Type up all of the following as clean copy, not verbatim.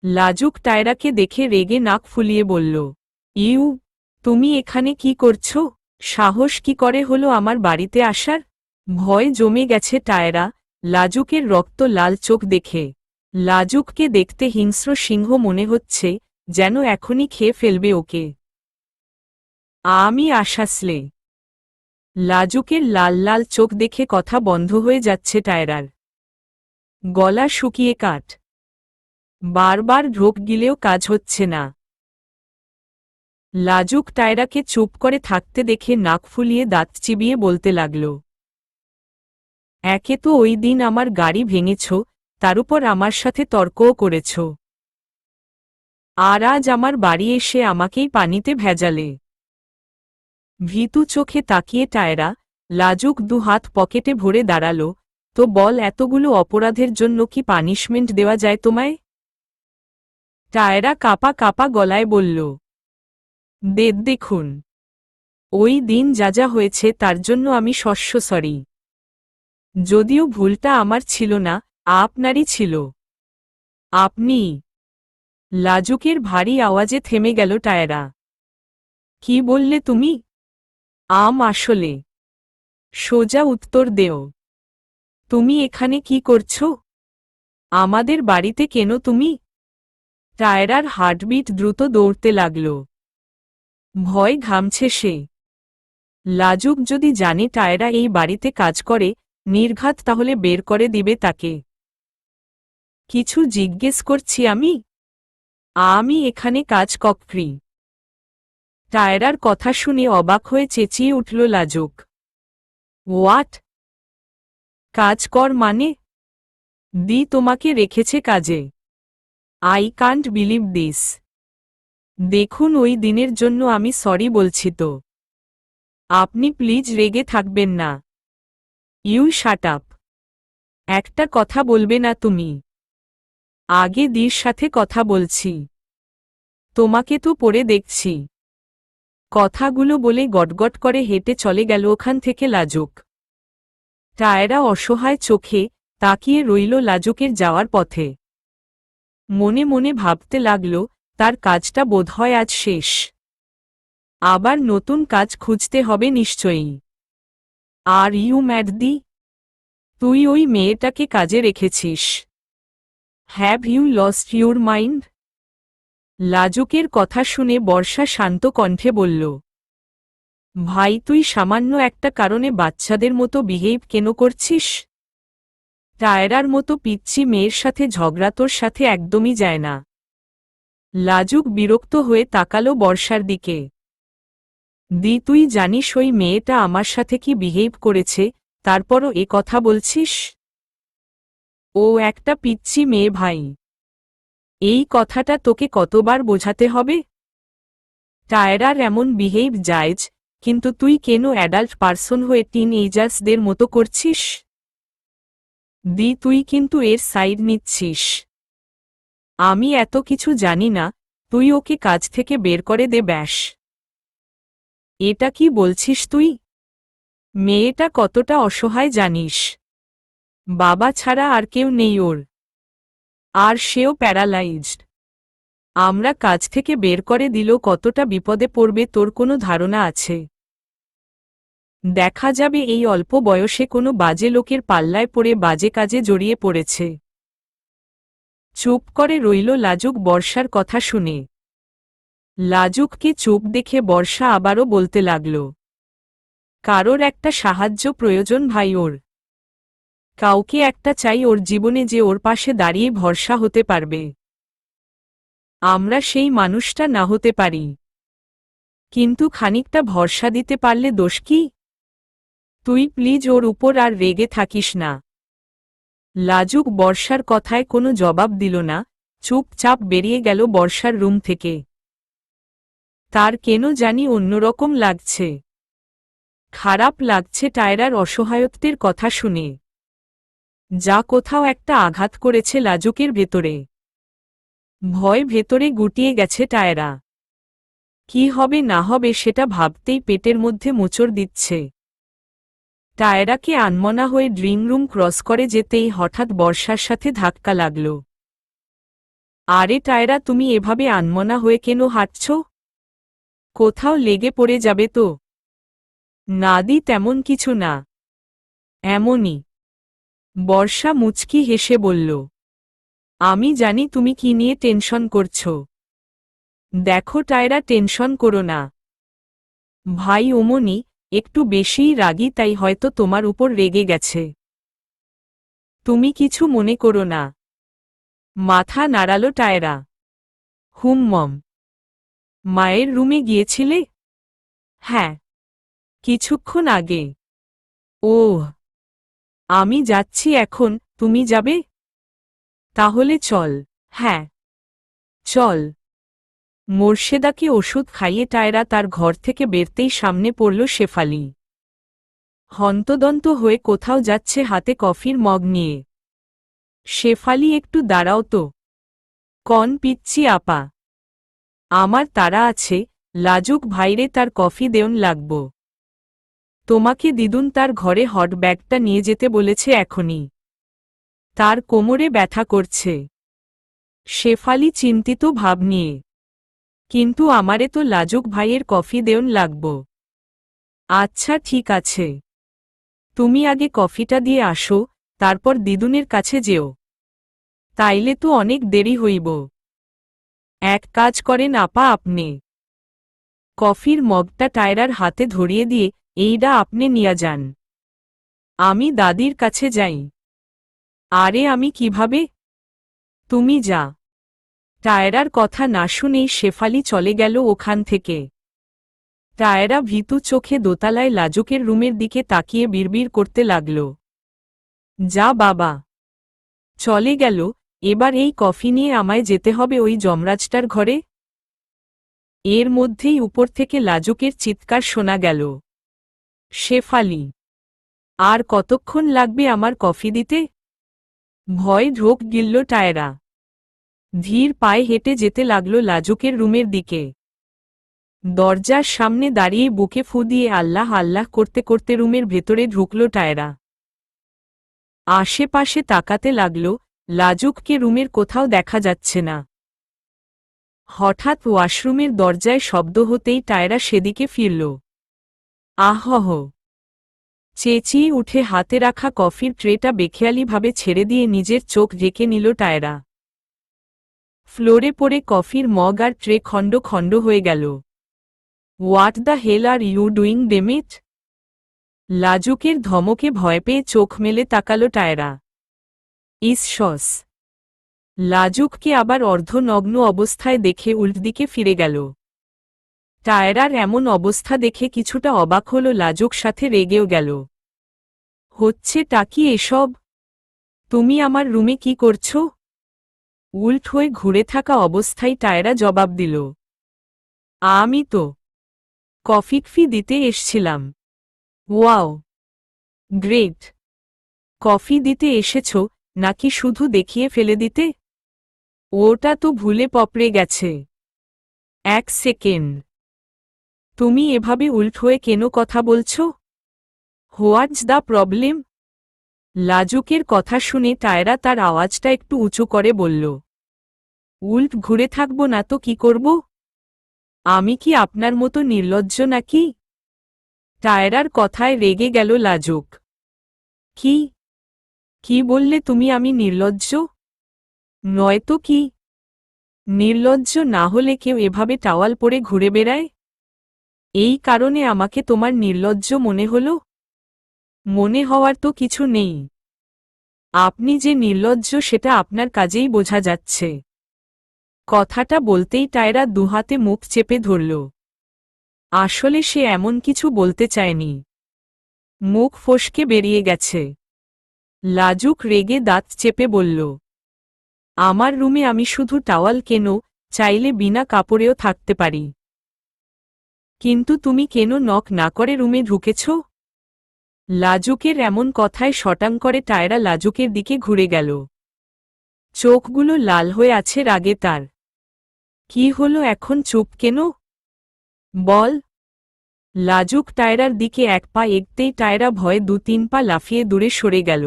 লাজুক টায়রাকে দেখে রেগে নাক ফুলিয়ে বলল, ইউ, তুমি এখানে কি করছো? সাহস কি করে হলো আমার বাড়িতে আসার? ভয় জমে গেছে টায়রা লাজুকের রক্ত লাল চোখ দেখে। লাজুককে দেখতে হিংস্র সিংহ মনে হচ্ছে, যেন এখনই খেয়ে ফেলবে ওকে। আমি আসাসলে। লাজুকের লাল লাল চোখ দেখে কথা বন্ধ হয়ে যাচ্ছে টায়রার। গলা শুকিয়ে কাঠ। বারবার ঢোক গিলেও কাজ হচ্ছে না। লাজুক টায়রাকে চুপ করে থাকতে দেখে নাক ফুলিয়ে দাঁত চিবিয়ে বলতে লাগল, একে তো ওই দিন আমার গাড়ি ভেঙেছ, তার উপর আমার সাথে তর্কও করেছ, আর আজ আমার বাড়ি এসে আমাকেই পানিতে ভেজালে। ভীতু চোখে তাকিয়ে টায়রা লাজুক দুহাত পকেটে ভরে দাঁড়াল, তো বল এতগুলো অপরাধের জন্য কি পানিশমেন্ট দেওয়া যায় তোমায়? টায়রা কাপা কাপা গলায় বলল, দেখুন, ওই দিন যা যা হয়েছে তার জন্য আমি সরি। যদিও ভুলটা আমার ছিল না, আপনারই ছিল। আপনি। লাজুকের ভারী আওয়াজে থেমে গেল টায়রা। কি বললে তুমি? আসলে। সোজা উত্তর দেও। তুমি এখানে কি করছো? আমাদের বাড়িতে কেন তুমি? টায়রার হার্টবিট দ্রুত দৌড়তে লাগল। ভয় ঘামছে সে। লাজুক যদি জানে টায়রা এই বাড়িতে কাজ করে, নির্ঘাত তাহলে বের করে দিবে তাকে। কিছু জিজ্ঞেস করছি আমি এখানে কাজ করি। টায়রার কথা শুনে অবাক হয়ে চেঁচিয়ে উঠল লাজুক। হোয়াট? কাজ কর মানে? তোমাকে রেখেছে কাজে? I can't believe this. দেখুন, ওই দিনের জন্য আমি সরি বলছি তো। আপনি প্লিজ রেগে থাকবেন না। You shut up. একটা কথা বলবে না তুমি? আগে দির সাথে কথা বলছি। তোমাকে তো পড়ে দেখছি। কথাগুলো বলে গটগট করে হেঁটে চলে গেল ওখান থেকে লাজুক। টায়রা অসহায় চোখে তাকিয়ে রইল লাজুকের যাওয়ার পথে। মনে মনে ভাবতে লাগল, তার কাজটা বোধহয় আজ শেষ। আবার নতুন কাজ খুঁজতে হবে নিশ্চয়ই। আর ইউ ম্যাড দি? তুই ওই মেয়েটাকে কাজে রেখেছিস? Have you lost your mind? লাজুকের কথা শুনে বর্ষা শান্ত কণ্ঠে বলল, ভাই, তুই সামান্য একটা কারণে বাচ্চাদের মতো বিহেভ কেন করছিস? টায়রার মতো পিচ্চি মেয়ের সাথে ঝগড়া তোর সাথে একদমই যায় না। লাজুক বিরক্ত হয়ে তাকালো বর্ষার দিকে। তুই জানিস ওই মেয়েটা আমার সাথে কি বিহেভ করেছে, তারপরও এ কথা বলছিস? ও একটা পিচ্চি মেয়ে ভাই। এই কথাটা তোকে কতবার বোঝাতে হবে? টায়রার এমন বিহেভ জায়েজ, কিন্তু তুই কেন অ্যাডাল্ট পারসন হয়ে টিনএজার্সদের মতো করছিস? তুই কিন্তু এর সাইড নিচ্ছিস। আমি এত কিছু জানি না, তুই ওকে কাজ থেকে বের করে দে ব্যাস। এটা কি বলছিস তুই? মেয়েটা কতটা অসহায় জানিস? বাবা ছাড়া আর কেউ নেই ওর। আর সেও প্যারালাইজড। আমরা কাজ থেকে বের করে দিলেও কতটা বিপদে পড়বে তোর কোনো ধারণা আছে? দেখা যাবে এই অল্প বয়সে কোনো বাজে লোকের পাল্লায় পড়ে বাজে কাজে জড়িয়ে পড়েছে। চুপ করে রইল লাজুক বর্ষার কথা শুনে। লাজুককে চুপ দেখে বর্ষা আবারও বলতে লাগল, কারোর একটা সাহায্য প্রয়োজন ভাই ওর। কাউকে একটা চাই ওর জীবনে, যে ওর পাশে দাঁড়িয়ে ভরসা হতে পারবে। আমরা সেই মানুষটা না হতে পারি, কিন্তু খানিকটা ভরসা দিতে পারলে দোষ কি? তুই প্লিজ ওর উপর আর রেগে থাকিস না। লাজুক বর্ষার কথায় কোনো জবাব দিল না, চুপচাপ বেরিয়ে গেল বর্ষার রুম থেকে। তার কেন জানি অন্যরকম লাগছে। খারাপ লাগছে টায়রার অসহায়ত্বের কথা শুনে। যা কোথাও একটা আঘাত করেছে লাজুকের ভেতরে। ভয় ভেতরে গুটিয়ে গেছে টায়রা। কি হবে না হবে সেটা ভাবতেই পেটের মধ্যে মোচড় দিচ্ছে। টায়রাকে আনমনা হয়ে ড্রিং রুম ক্রস করে যেতেই হঠাৎ বর্ষার সাথে ধাক্কা লাগল। আরে টায়রা, তুমি এভাবে আনমনা হয়ে কেন হাঁটছ? কোথাও লেগে পড়ে যাবে তো? না দি, তেমন কিছু না। এমনই। বর্ষা মুচকি হেসে বলল, আমি জানি তুমি কি নিয়ে টেনশন করছো। দেখো টায়রা, টেনশন করো না। ভাই ওমনি একটু বেশিই রাগী, তাই হয়তো তোমার উপর রেগে গেছে। তুমি কিছু মনে করো না। মাথা নাড়ালো টায়রা। মম। মায়ের রুমে গিয়েছিলে? হ্যাঁ, কিছুক্ষণ আগে। ওহ, আমি যাচ্ছি এখন, তুমি যাবে? তাহলে চল। হ্যাঁ, চল। মোর্শেদাকে ওষুধ খাইয়ে টায়রা তার ঘর থেকে বেরতেই সামনে পড়ল শেফালি। হন্তদন্ত হয়ে কোথাও যাচ্ছে হাতে কফির মগ নিয়ে। শেফালি, একটু দাঁড়াও তো। কন পিচ্ছি আপা? আমার তাড়া আছে, লাজুক ভাইরে তার কফি দেওন লাগব। তোমাকে দিদুন তার ঘরে হট ব্যাগটা নিয়ে যেতে বলেছে এখনই। তার কোমরে ব্যথা করছে। শেফালি চিন্তিত ভাব নিয়ে। কিন্তু আমারে তো লাজুক ভাইয়ের কফি দেওন লাগব। আচ্ছা ঠিক আছে, তুমি আগে কফিটা দিয়ে আসো, তারপর দিদুনের কাছে যেও। তাইলে তো অনেক দেরি হইব। এক কাজ করেন আপা, আপনি কফির মগটা টায়রার হাতে ধরিয়ে দিয়ে এইডা আপনি নিয়া যান। আমি দাদির কাছে যাই। আরে আমি কিভাবে? তুমি যা। টায়রার কথা না শুনেই শেফালি চলে গেল ওখান থেকে। টায়রা ভীতু চোখে দোতলায় লাজুকের রুমের দিকে তাকিয়ে বিড়বিড় করতে লাগল, যা বাবা। চলে গেল। এবার এই কফি নিয়ে আমায় যেতে হবে ওই যমরাজটার ঘরে। এর মধ্যেই উপর থেকে লাজুকের চিৎকার শোনা গেল, শেফালি, আর কতক্ষণ লাগবে আমার কফি দিতে? ভয় ঢোক গিলল টায়রা। ধীর পায়ে হেঁটে যেতে লাগল লাজুকের রুমের দিকে। দরজার সামনে দাঁড়িয়ে বুকে ফু দিয়ে আল্লাহ আল্লাহ করতে করতে রুমের ভেতরে ঢুকল টায়রা। আশেপাশে তাকাতে লাগল, লাজুককে রুমের কোথাও দেখা যাচ্ছে না। হঠাৎ ওয়াশরুমের দরজায় শব্দ হতেই টায়রা সেদিকে ফিরল। আহহ! চেঁচিয়ে উঠে হাতে রাখা কফির ট্রেটা বেখেয়ালিভাবে ছেড়ে দিয়ে নিজের চোখ ঢেকে নিল টায়রা। ফ্লোরে পড়ে কফির মগ আর ট্রে খণ্ড খণ্ড হয়ে গেল। What the hell are you doing damn it? লাজুকের ধমকে ভয় পেয়ে চোখ মেলে তাকালো টায়রা। ইসসস! লাজুককে আবার অর্ধনগ্ন অবস্থায় দেখে উল্টদিকে ফিরে গেল। টায়রার এমন অবস্থা দেখে কিছুটা অবাক হল, লাজুক সাথে রেগেও গেল। হচ্ছেটা কি এসব? তুমি আমার রুমে কি করছো? উল্ট হয়ে ঘুরে থাকা অবস্থায় টায়রা জবাব দিল, আমি তো কফি দিতে এসছিলাম। Wow, great! কফি দিতে এসেছ নাকি শুধু দেখিয়ে ফেলে দিতে? ওটা তো ভুলে পপড়ে গেছে। এক সেকেন্ড, তুমি এভাবে উল্ট হয়ে কেন কথা বলছো? What's the problem? লাজুকের কথা শুনে টায়রা তার আওয়াজটা একটু উঁচু করে বলল, উল্ট ঘুরে থাকব না তো কি করব? আমি কি আপনার মতো নির্লজ্জ নাকি? টায়রার কথায় রেগে গেল লাজুক। কি কি বললে তুমি? আমি নির্লজ্জ? নয়তো কি? নির্লজ্জ না হলে কেউ এভাবে টাওয়াল পরে ঘুরে বেড়ায়? এই কারণে আমাকে তোমার নির্লজ্জ মনে হলো? মনে হওয়ার তো কিছু নেই। আপনি যে নির্লজ্জ সেটা আপনার কাজেই বোঝা যাচ্ছে। কথাটা বলতেই টায়রা দুহাতে মুখ চেপে ধরল। আসলে সে এমন কিছু বলতে চায়নি। মুখ ফসকে বেরিয়ে গেছে। লাজুক রেগে দাঁত চেপে বলল, আমার রুমে আমি শুধু টাওয়াল কেন, চাইলে বিনা কাপড়েও থাকতে পারি। কিন্তু তুমি কেন নক না করে রুমে ঢুকেছ? লাজুকের এমন কথায় শটাং করে টায়রা লাজুকের দিকে ঘুরে গেল। চোখগুলো লাল হয়ে আছে রাগে তার। কি হলো এখন চুপ কেন? বল। লাজুক টায়রার দিকে এক পা এগতেই টায়রা ভয়ে 2-3 পা লাফিয়ে দূরে সরে গেল।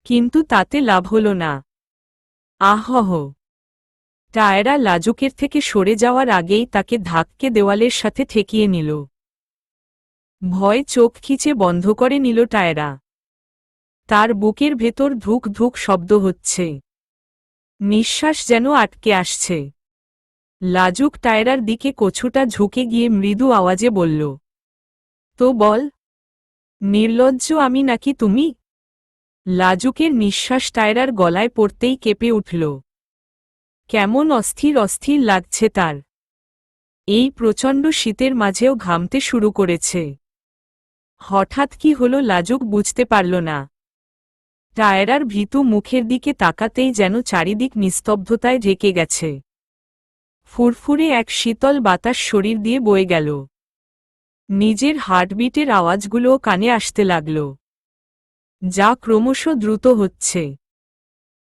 কিন্তু তাতে লাভ হল না। আহহ! টায়রা লাজুকের থেকে সরে যাওয়ার আগেই তাকে ধাক্কে দেওয়ালের সাথে ঠেকিয়ে নিল। ভয় চোখ খিচে বন্ধ করে নিল টায়রা। তার বুকের ভেতর ধুক ধুক শব্দ হচ্ছে। নিঃশ্বাস যেন আটকে আসছে। লাজুক টায়রার দিকে কছুটা ঝুঁকে গিয়ে মৃদু আওয়াজে বলল, তো বল, নির্লজ্জ আমি নাকি তুমি? লাজুকের নিঃশ্বাস টায়রার গলায় পড়তেই কেঁপে উঠল। কেমন অস্থির অস্থির লাগছে তার। এই প্রচণ্ড শীতের মাঝেও ঘামতে শুরু করেছে। হঠাৎ কি হলো লাজুক বুঝতে পারল না। টায়রার ভীতু মুখের দিকে তাকাতেই যেন চারিদিক নিস্তব্ধতায় ঢেকে গেছে। ফুরফুরে এক শীতল বাতাস শরীর দিয়ে বয়ে গেল। নিজের হার্টবিটের আওয়াজগুলোও কানে আসতে লাগল, যা ক্রমশ দ্রুত হচ্ছে।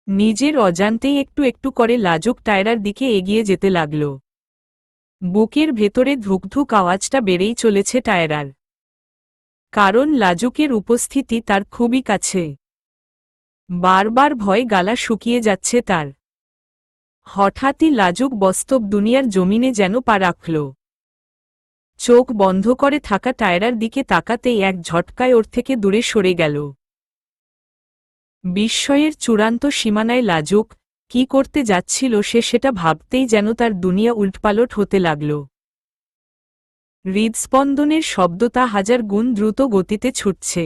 নিজের অজান্তেই একটু একটু করে লাজুক টায়রার দিকে এগিয়ে যেতে লাগল। বুকের ভেতরে ধুকধুক আওয়াজটা বেড়েই চলেছে টায়রার। কারণ লাজুকের উপস্থিতি তার খুবই কাছে। বারবার ভয় গালা শুকিয়ে যাচ্ছে তার। হঠাৎই লাজুক বাস্তব দুনিয়ার জমিনে যেন পা রাখল। চোখ বন্ধ করে থাকা টায়রার দিকে তাকাতেই এক ঝটকায় ওর থেকে দূরে সরে গেল। বিস্ময়ের চূড়ান্ত সীমানায় লাজুক কি করতে যাচ্ছিল সেটা ভাবতেই যেন তার দুনিয়া উল্টপালট হতে লাগল। হৃদস্পন্দনের শব্দ তা হাজার গুণ দ্রুত গতিতে ছুটছে।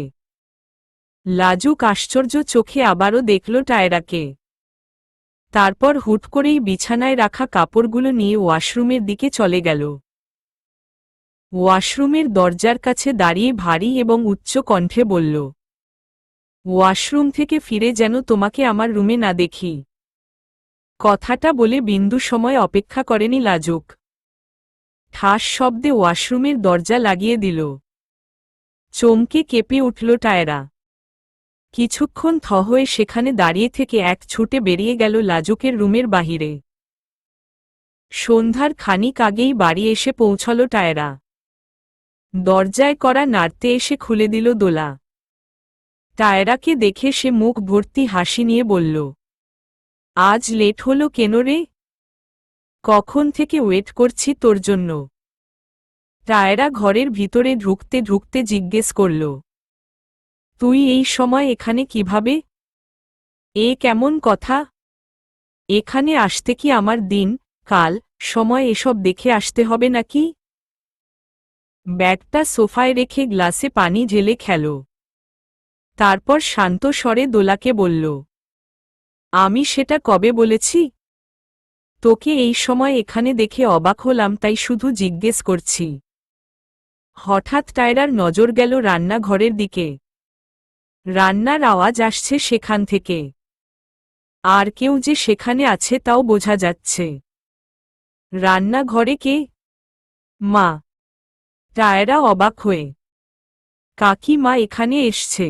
লাজুক আশ্চর্য চোখে আবারও দেখল টায়রাকে। তারপর হুট করেই বিছানায় রাখা কাপড়গুলো নিয়ে ওয়াশরুমের দিকে চলে গেল। ওয়াশরুমের দরজার কাছে দাঁড়িয়ে ভারী এবং উচ্চ কণ্ঠে বলল, ওয়াশরুম থেকে ফিরে যেন তোমাকে আমার রুমে না দেখি। কথাটা বলে বিন্দু সময় অপেক্ষা করেনি লাজুক। ঠাস শব্দে ওয়াশরুমের দরজা লাগিয়ে দিল। চমকে কেঁপে উঠল টায়রা। কিছুক্ষণ থ হয়ে সেখানে দাঁড়িয়ে থেকে এক ছুটে বেরিয়ে গেল লাজুকের রুমের বাহিরে। সন্ধ্যার খানিক আগেই বাড়ি এসে পৌঁছল টায়রা। দরজায় করা নাড়তে এসে খুলে দিল দোলা। টায়রাকে দেখে সে মুখ ভর্তি হাসি নিয়ে বলল, আজ লেট হলো কেন রে? কখন থেকে ওয়েট করছি তোর জন্য। টায়রা ঘরের ভিতরে ঢুকতে ঢুকতে জিজ্ঞেস করল, তুই এই সময় এখানে কিভাবে? এ কেমন কথা? এখানে আসতে কি আমার দিন, কাল, সময় এসব দেখে আসতে হবে নাকি? ব্যাগটা সোফায় রেখে গ্লাসে পানি ঢেলে খেল। তারপর শান্ত স্বরে দোলাকে বলল, আমি সেটা কবে বলেছি? তোকে এই সময় এখানে দেখে অবাক হলাম তাই শুধু জিজ্ঞেস করছি। হঠাৎ টায়রার নজর গেল রান্নাঘরের দিকে। রান্নার আওয়াজ আসছে সেখান থেকে। আর কেউ যে সেখানে আছে তাও বোঝা যাচ্ছে। রান্নাঘরে কে? মা। টায়রা অবাক হয়ে, কাকিমা এখানে এসছে।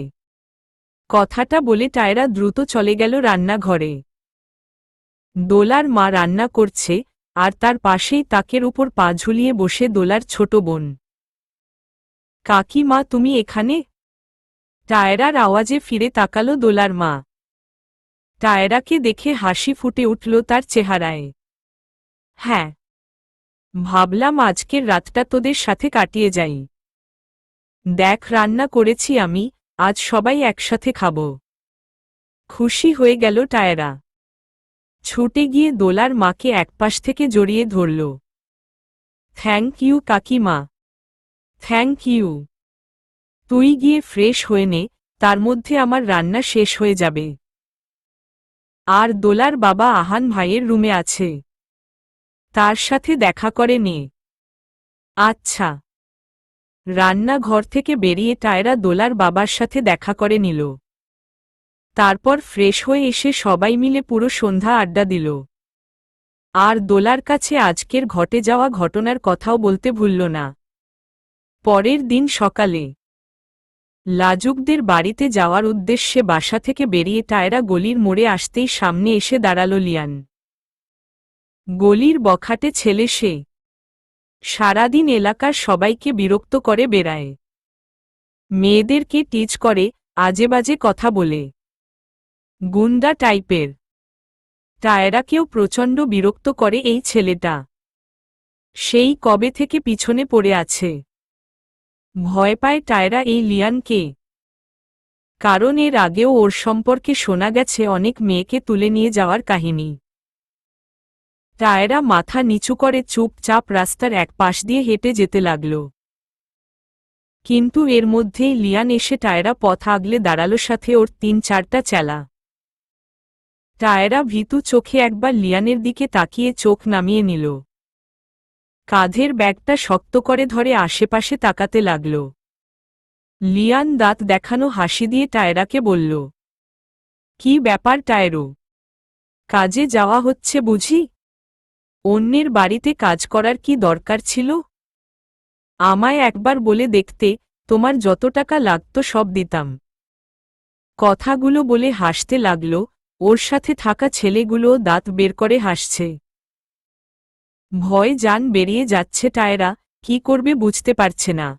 কথাটা বলে টায়রা দ্রুত চলে গেল রান্নাঘরে। দোলার মা রান্না করছে, আর তার পাশেই তাকের উপর পা ঝুলিয়ে বসে দোলার ছোট বোন। কাকিমা তুমি এখানে? টায়রার আওয়াজে ফিরে তাকালো দোলার মা। টায়রাকে দেখে হাসি ফুটে উঠল তার চেহারায়। হ্যাঁ, ভাবলাম আজকের রাতটা তোদের সাথে কাটিয়ে যাই। দেখ রান্না করেছি আমি, আজ সবাই একসাথে খাব। খুশি হয়ে গেল টায়রা। ছুটে গিয়ে দোলার মাকে একপাশ থেকে জড়িয়ে ধরল। থ্যাংক ইউ কাকিমা। Thank you. তুই গিয়ে ফ্রেশ হয়ে নে, তার মধ্যে আমার রান্না শেষ হয়ে যাবে। আর দোলার বাবা আহান ভাইয়ের রুমে আছে, তার সাথে দেখা করে নে। আচ্ছা। রান্নাঘর থেকে বেরিয়ে টায়রা দোলার বাবার সাথে দেখা করে নিল। তারপর ফ্রেশ হয়ে এসে সবাই মিলে পুরো সন্ধ্যা আড্ডা দিল। আর দোলার কাছে আজকের ঘটে যাওয়া ঘটনার কথাও বলতে ভুলল না। পরের দিন সকালে লাজুকদের বাড়িতে যাওয়ার উদ্দেশ্যে বাসা থেকে বেরিয়ে টায়রা গলির মোড়ে আসতেই সামনে এসে দাঁড়াল লিয়ান। গলির বখাটে ছেলে সে। সারাদিন এলাকার সবাইকে বিরক্ত করে বেড়ায়। মেয়েদেরকে টিচ করে, আজেবাজে কথা বলে। গুন্ডা টাইপের। টায়রাকেও প্রচণ্ড বিরক্ত করে এই ছেলেটা। সেই কবে থেকে পিছনে পড়ে আছে। ভয় পায় টায়রা এই লিয়ানকে। কারণ এর আগেও ওর সম্পর্কে শোনা গেছে অনেক মেয়েকে তুলে নিয়ে যাওয়ার কাহিনী। টায়রা মাথা নিচু করে চুপচাপ রাস্তার এক পাশ দিয়ে হেঁটে যেতে লাগল। কিন্তু এর মধ্যেই লিয়ান এসে টায়রা পথ আগলে দাঁড়ালো, সাথে ওর ৩-৪টা চেলা। টায়রা ভীতু চোখে একবার লিয়ানের দিকে তাকিয়ে চোখ নামিয়ে নিল। কাঁধের ব্যাগটা শক্ত করে ধরে আশেপাশে তাকাতে লাগল। লিয়ান দাঁত দেখানো হাসি দিয়ে টায়রাকে বলল, কি ব্যাপার টায়রো, কাজে যাওয়া হচ্ছে বুঝি? অন্যের বাড়িতে কাজ করার কি দরকার ছিল? আমায় একবার বলে দেখতে, তোমার যত টাকা লাগত সব দিতাম। কথাগুলো বলে হাসতে লাগল। ওর সাথে থাকা ছেলেগুলোও দাঁত বের করে হাসছে। ভয় জান বেরিয়ে যাচ্ছে টায়রা, কি করবে বুঝতে পারছে না।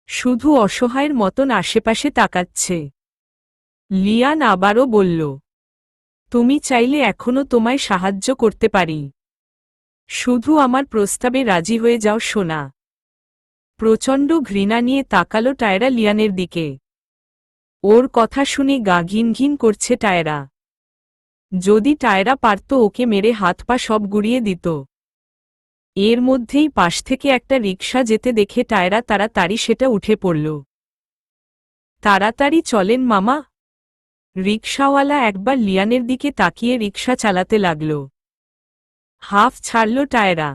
শুধু অসহায়ের মতন আশেপাশে তাকাচ্ছে। লিয়ান আবারও বলল, তুমি চাইলে এখনো তোমায় সাহায্য করতে পারি। শুধু আমার প্রস্তাবে রাজি হয়ে যাও সোনা। প্রচণ্ড ঘৃণা নিয়ে তাকালো টায়রা লিয়ানের দিকে। ওর কথা শুনে গা ঘিন ঘিন করছে টায়রা। যদি টায়রা পারত ওকে মেরে হাত পা সব গুড়িয়ে দিত। এর মধ্যেই পাশ থেকে একটা রিকশা যেতে দেখে টায়রা তাড়াতাড়ি সেটা উঠে পড়ল। তাড়াতাড়ি চলেন মামা। রিকশাওয়ালা একবার লিয়ানের দিকে তাকিয়ে রিকশা চালাতে লাগল। হাফ ছাড়ল টায়রা।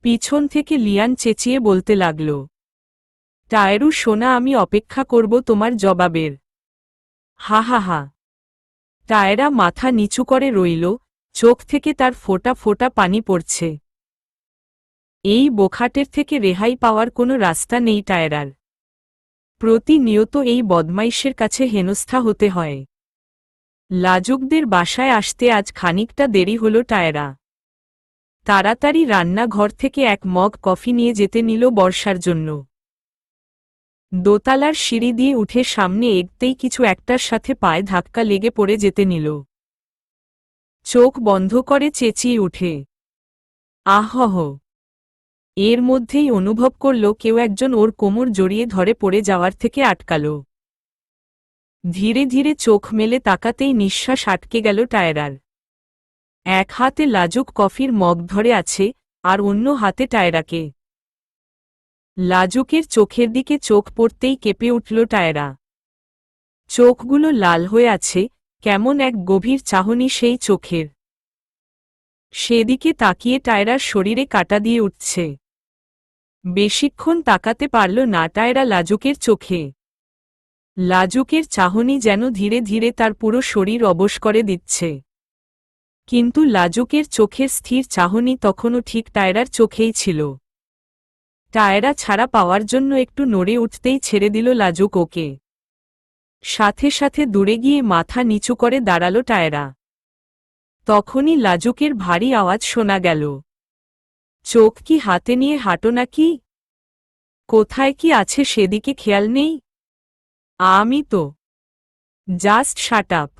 পিছন থেকে লিয়ান চেঁচিয়ে বলতে লাগল, টায়রু সোনা, আমি অপেক্ষা করব তোমার জবাবের। হা হা হা। টায়রা মাথা নিচু করে রইল, চোখ থেকে তার ফোঁটা ফোঁটা পানি পড়ছে। এই বোখাটের থেকে রেহাই পাওয়ার কোনো রাস্তা নেই টায়রার। প্রতিনিয়ত এই বদমাইশের কাছে হেনস্থা হতে হয়। লাজুকদের বাসায় আসতে আজ খানিকটা দেরি হল টায়রা। তাড়াতাড়ি রান্নাঘর থেকে এক মগ কফি নিয়ে যেতে নিল বর্ষার জন্য। দোতলার সিঁড়ি দিয়ে উঠে সামনে এগতেই কিছু একটার সাথে পায়ে ধাক্কা লেগে পড়ে যেতে নিল। চোখ বন্ধ করে চেঁচিয়ে উঠে, আহহ। এর মধ্যেই অনুভব করল কেউ একজন ওর কোমর জড়িয়ে ধরে পড়ে যাওয়ার থেকে আটকাল। ধীরে ধীরে চোখ মেলে তাকাতেই নিঃশ্বাস আটকে গেল টায়রার। এক হাতে লাজুক কফির মগ ধরে আছে, আর অন্য হাতে টায়রাকে। লাজুকের চোখের দিকে চোখ পড়তেই কেঁপে উঠল টায়রা। চোখগুলো লাল হয়ে আছে, কেমন এক গভীর চাহনি সেই চোখের। সেদিকে তাকিয়ে টায়রার শরীরে কাঁটা দিয়ে উঠছে। বেশিক্ষণ তাকাতে পারল না টায়রা লাজুকের চোখে। লাজুকের চাহনি যেন ধীরে ধীরে তার পুরো শরীর অবশ করে দিচ্ছে। কিন্তু লাজুকের চোখের স্থির চাহনি তখনও ঠিক টায়রার চোখেই ছিল। টায়রা ছাড়া পাওয়ার জন্য একটু নড়ে উঠতেই ছেড়ে দিল লাজুক ওকে। সাথে সাথে দূরে গিয়ে মাথা নিচু করে দাঁড়াল টায়রা। তখনই লাজুকের ভারী আওয়াজ শোনা গেল, চোখ কি হাতে নিয়ে হাঁটো নাকি? কোথায় কি আছে সেদিকে খেয়াল নেই? আমি তো জাস্ট শাট আপ।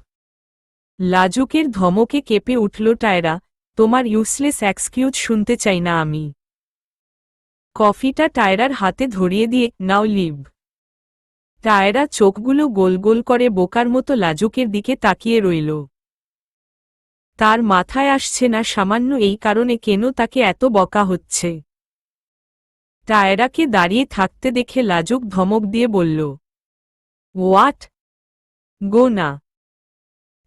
লাজুকের ধমকে কেঁপে উঠল টায়রা, তোমার ইউসলেস এক্সকিউজ শুনতে চাই না আমি। কফিটা টায়রার হাতে ধরিয়ে দিয়ে, নাও লিভ। টায়রা চোখগুলো গোল গোল করে বোকার মতো লাজুকের দিকে তাকিয়ে রইল। তার মাথায় আসছে না সামান্য এই কারণে কেন তাকে এত বকা হচ্ছে। টায়রাকে দাঁড়িয়ে থাকতে দেখে লাজুক ধমক দিয়ে বলল, হোয়াট? গো না।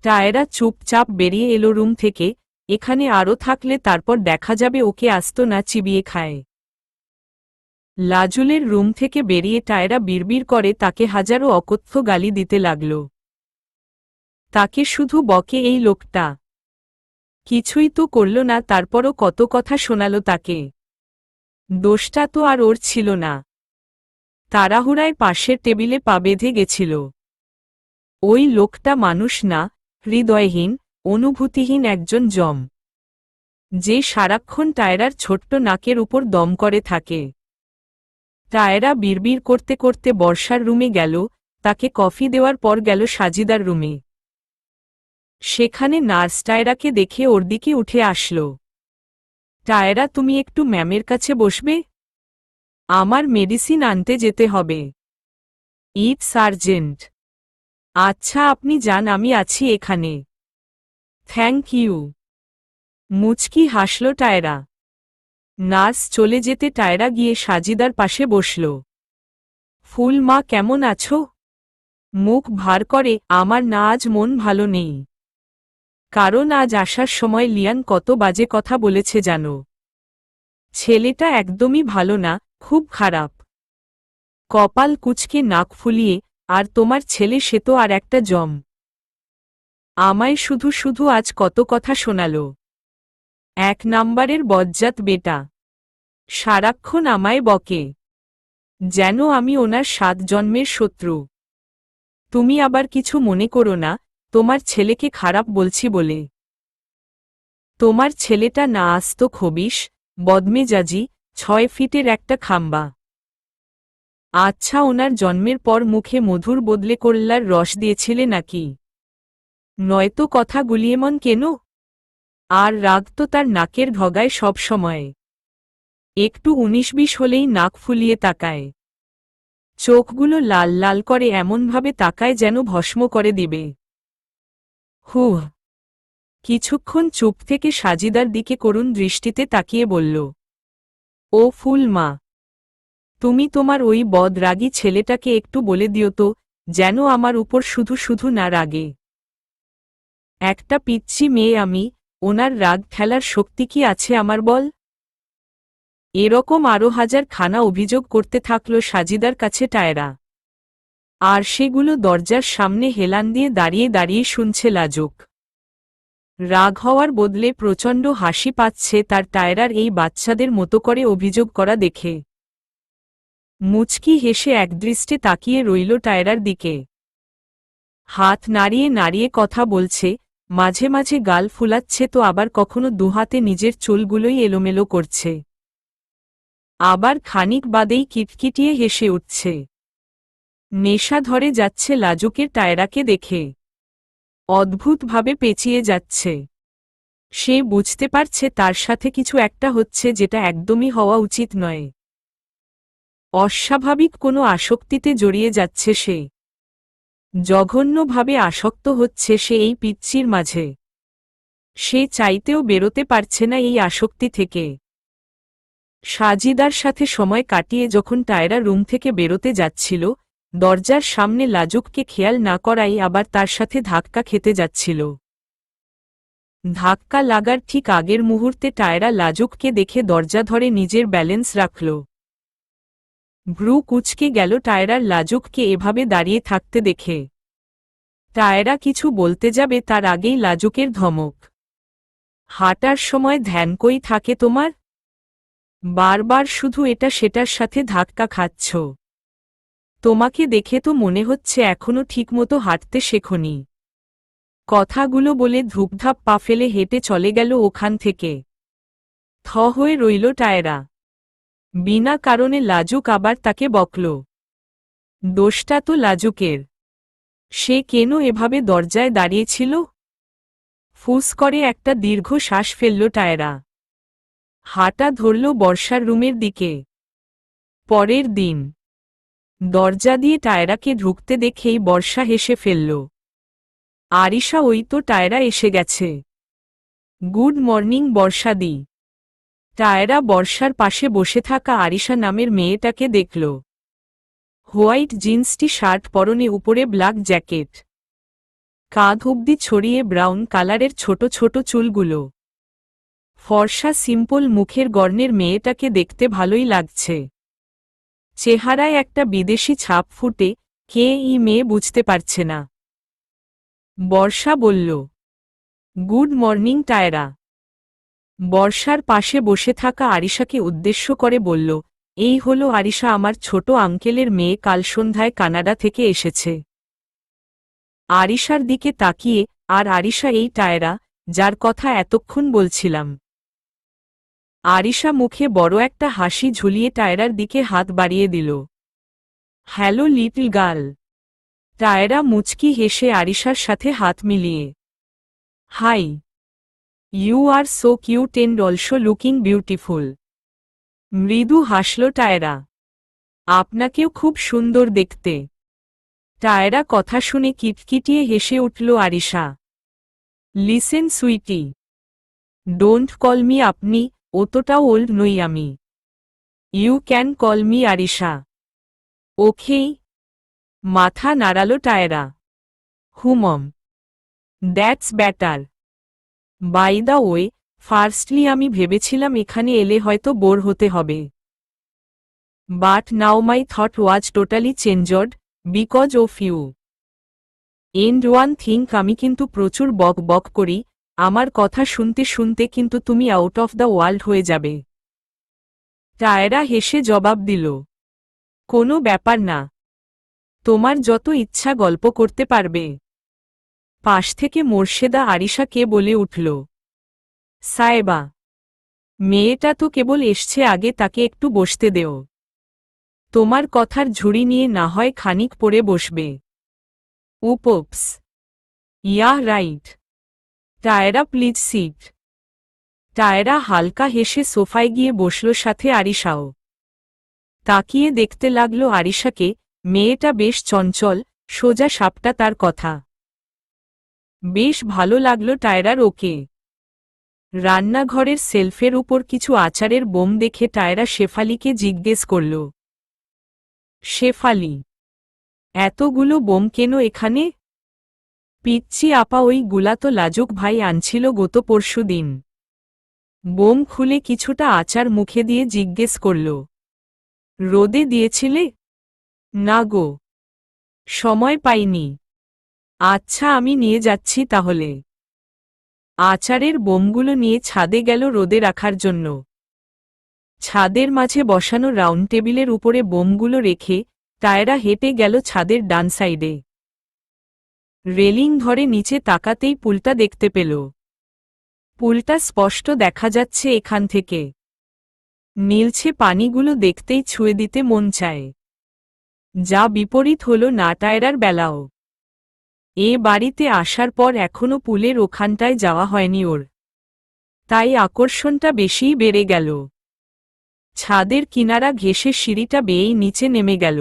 টায়রা চুপচাপ বেরিয়ে এলো রুম থেকে। এখানে আরও থাকলে তারপর দেখা যাবে ওকে আস্ত না চিবিয়ে খায়। লাজুলের রুম থেকে বেরিয়ে টায়রা বিড়বিড় করে তাকে হাজারো অকথ্য গালি দিতে লাগল। তাকে শুধু বকে এই লোকটা। কিছুই তো করল না, তারপরও কত কথা শোনাল তাকে। দোষটা তো আর ওর ছিল না। তাড়াহুড়ায় পাশের টেবিলে পা বেঁধে গেছিল। ওই লোকটা মানুষ না, হৃদয়হীন, অনুভূতিহীন একজন জম, যে সারাক্ষণ টায়রার ছোট্ট নাকের উপর দম করে থাকে। টায়রা বিড়বিড় করতে করতে বর্ষার রুমে গেল। তাকে কফি দেওয়ার পর গেল সাজিদার রুমে। সেখানে নার্স টায়রাকে দেখে ওর দিকে উঠে আসল। টায়রা, তুমি একটু ম্যামের কাছে বসবে? আমার মেডিসিন আনতে যেতে হবে। It's urgent. আচ্ছা, আপনি যান, আমি আছি এখানে। Thank you. মুচকি হাসল টায়রা। নার্স চলে যেতে টায়রা গিয়ে সাজিদার পাশে বসল। ফুল মা, কেমন আছো? মুখ ভার করে, আমার না আজ মন ভালো নেই। কারণ আজ আসার সময় লিয়ান কত বাজে কথা বলেছে জানো? ছেলেটা একদমই ভালো না, খুব খারাপ। কপাল কুঁচকে নাক ফুলিয়ে, আর তোমার ছেলে সে তো আর একটা জম। আমায় শুধু শুধু আজ কত কথা শোনাল। এক নাম্বারের বজ্জাত বেটা। সারাক্ষণ আমায় বকে, যেন আমি ওনার 7 জন্মের শত্রু। তুমি আবার কিছু মনে করো না, তোমার ছেলেকে খারাপ বলছি বলে। তোমার ছেলেটা না আস্ত খবিশ, বদমেজাজি, 6 ফিটের একটা খাম্বা। আচ্ছা, ওনার জন্মের পর মুখে মধুর বদলে করলার রস দিয়েছিলে নাকি? নয়তো কথা গুলিয়েমন কেন? আর রাগ তো তার নাকের ভগায় সব সময়। একটু 19-20 হলেই নাক ফুলিয়ে তাকায়। চোখগুলো লাল লাল করে এমনভাবে তাকায় যেন ভস্ম করে দিবে। হুহ। কিছুক্ষণ চুপ থেকে সাজিদার দিকে করুণ দৃষ্টিতে তাকিয়ে বলল, ও ফুল মা, তুমি তোমার ওই বদরাগী ছেলেটাকে একটু বলে দিও তো, যেন আমার উপর শুধু শুধু না রাগে। একটা পিচ্চি মেয়ে আমি, ওনার রাগ ঠেলার শক্তি কি আছে আমার বল? এরকম আরও 1000 খানা অভিযোগ করতে থাকল সাজিদার কাছে টায়রা। আর সেগুলো দরজার সামনে হেলান দিয়ে দাঁড়িয়ে দাঁড়িয়ে শুনছে লাজুক। রাগ হওয়ার বদলে প্রচণ্ড হাসি পাচ্ছে তার টায়রার এই বাচ্চাদের মতো করে অভিযোগ করা দেখে। মুচকি হেসে একদৃষ্টে তাকিয়ে রইল টায়রার দিকে। হাত নাড়িয়ে নাড়িয়ে কথা বলছে, মাঝে মাঝে গাল ফুলাচ্ছে তো আবার কখনো দুহাতে নিজের চুলগুলোই এলোমেলো করছে। আবার খানিক বাদেই কিটকিটিয়ে হেসে উঠছে। নেশা ধরে যাচ্ছে লাজুকের টায়রাকে দেখে। অদ্ভুতভাবে পেঁচিয়ে যাচ্ছে। সে বুঝতে পারছে তার সাথে কিছু একটা হচ্ছে যেটা একদমই হওয়া উচিত নয়। অস্বাভাবিক কোনো আসক্তিতে জড়িয়ে যাচ্ছে সে। জঘন্যভাবে আসক্ত হচ্ছে সে এই পিচ্চির মাঝে। সে চাইতেও বেরোতে পারছে না এই আসক্তি থেকে। সাজিদার সাথে সময় কাটিয়ে যখন টায়রা রুম থেকে বেরোতে যাচ্ছিল, দরজার সামনে লাজুককে খেয়াল না করাই আবার তার সাথে ধাক্কা খেতে যাচ্ছিল। ধাক্কা লাগার ঠিক আগের মুহূর্তে টায়রা লাজুককে দেখে দরজা ধরে নিজের ব্যালেন্স রাখল। ভ্রু কুঁচকে গেল টায়রার লাজুককে এভাবে দাঁড়িয়ে থাকতে দেখে। টায়রা কিছু বলতে যাবে তার আগেই লাজুকের ধমক। হাঁটার সময় ধ্যান কই থাকে তোমার? বারবার শুধু এটা সেটার সাথে ধাক্কা খাচ্ছ। তোমাকে দেখে তো মনে হচ্ছে এখনো ঠিকমতো হাঁটতে শেখোনি। কথাগুলো বলে ধূপধাপ পা ফেলে হেঁটে চলে গেল ওখান থেকে। থ হয়ে রইল টায়রা। বিনা কারণে লাজুক আবার তাকে বকল। দোষটা তো লাজুকের। সে কেন এভাবে দরজায় দাঁড়িয়েছিল? ফুস করে একটা দীর্ঘ শ্বাস ফেলল টায়রা। হাঁটা ধরল বর্ষার রুমের দিকে। পরের দিন দরজা দিয়ে টায়রাকে ঢুকতে দেখেই বর্ষা হেসে ফেলল। আরিশা, ওই তো টায়রা এসে গেছে। Good morning বর্ষাদি। টায়রা বর্ষার পাশে বসে থাকা আরিশা নামের মেয়েটাকে দেখল। হোয়াইট জিন্স টি শার্ট পরনে, উপরে ব্ল্যাক জ্যাকেট। কাঁধ অবধি ছড়িয়ে ব্রাউন কালারের ছোট ছোট চুলগুলো। ফর্সা সিম্পল মুখের গড়নের মেয়েটাকে দেখতে ভালোই লাগছে। চেহারায় একটা বিদেশি ছাপ ফুটে, কে এই মেয়ে বুঝতে পারছে না। বর্ষা বলল, গুড মর্নিং টায়রা। বর্ষার পাশে বসে থাকা আরিশাকে উদ্দেশ্য করে বলল, এই হলো আরিশা, আমার ছোট আঙ্কেলের মেয়ে, কাল সন্ধ্যায় কানাডা থেকে এসেছে। আরিশার দিকে তাকিয়ে, আর আরিশা এই টায়রা, যার কথা এতক্ষণ বলছিলাম। আরিশা মুখে বড় একটা হাসি ঝুলিয়ে টায়রার দিকে হাত বাড়িয়ে দিল। Hello little girl. টায়রা মুচকি হেসে আরিশার সাথে হাত মিলিয়ে hi, you are so cute and also looking beautiful. মৃদু হাসল টায়রা। আপনাকেও খুব সুন্দর দেখতে। টায়রা কথা শুনে কিটকিটিয়ে হেসে উঠল Arisha. Listen sweetie, don't call me আপনি, অতটাও ওল্ড নই আমি। You can call me Arisha. Okay. মাথা নাড়ালো Tiara. Hmm, that's better. By the way, firstly আমি ভেবেছিলাম এখানে এলে হয়তো বোর হতে হবে। But now my thought was totally changed because of you. And one think, আমি কিন্তু প্রচুর বক বক করি, আমার কথা শুনতে শুনতে কিন্তু তুমি আউট অফ দ্য ওয়ার্ল্ড হয়ে যাবে। টায়রা হেসে জবাব দিল, কোনো ব্যাপার না, তোমার যত ইচ্ছা গল্প করতে পারবে। পাশ থেকে মোর্শেদা আরিশাকে বলে উঠল, সায়েবা, মেয়েটা তো কেবল এসছে, আগে তাকে একটু বসতে দেও। তোমার কথার ঝুড়ি নিয়ে না হয় খানিক পরে বসবে। Oops, yeah right. Tiara please sit. Tiara হালকা হেসে সোফায় গিয়ে বসল, সাথে আরিশাও। তাকিয়ে দেখতে লাগল আরিশাকে, মেয়েটা বেশ চঞ্চল, সোজা সাপটা তার কথা। বেশ ভালো লাগল টায়রার ওকে। রান্নাঘরের সেলফের উপর কিছু আচারের বোম দেখে টায়রা শেফালিকে জিজ্ঞেস করল, শেফালি, এতগুলো বোম কেন এখানে? পিচ্চি আপা, ওই গুলা তো লাজুক ভাই আনছিল গত পরশু দিন। বোম খুলে কিছুটা আচার মুখে দিয়ে জিজ্ঞেস করল, রোদে দিয়েছিলে? না গো, সময় পাইনি। আচ্ছা, আমি নিয়ে যাচ্ছি তাহলে। আচারের বোমগুলো নিয়ে ছাদে গেল রোদে রাখার জন্য। ছাদের মাঝে বসানো রাউন্ড টেবিলের উপরে বোমগুলো রেখে টায়রা হেঁটে গেল ছাদের ডান সাইডে। রেলিং ধরে নিচে তাকাতেই পুলটা দেখতে পেল। পুলটা স্পষ্ট দেখা যাচ্ছে এখান থেকে। নীলছে পানিগুলো দেখতেই ছুঁয়ে দিতে মন চায়। যা বিপরীত হল না টায়রার বেলাও। এ বাড়িতে আসার পর এখনো পুলের ওখানটায় যাওয়া হয়নি ওর, তাই আকর্ষণটা বেশিই বেড়ে গেল। ছাদের কিনারা ঘেঁষে সিঁড়িটা বেয়েই নিচে নেমে গেল।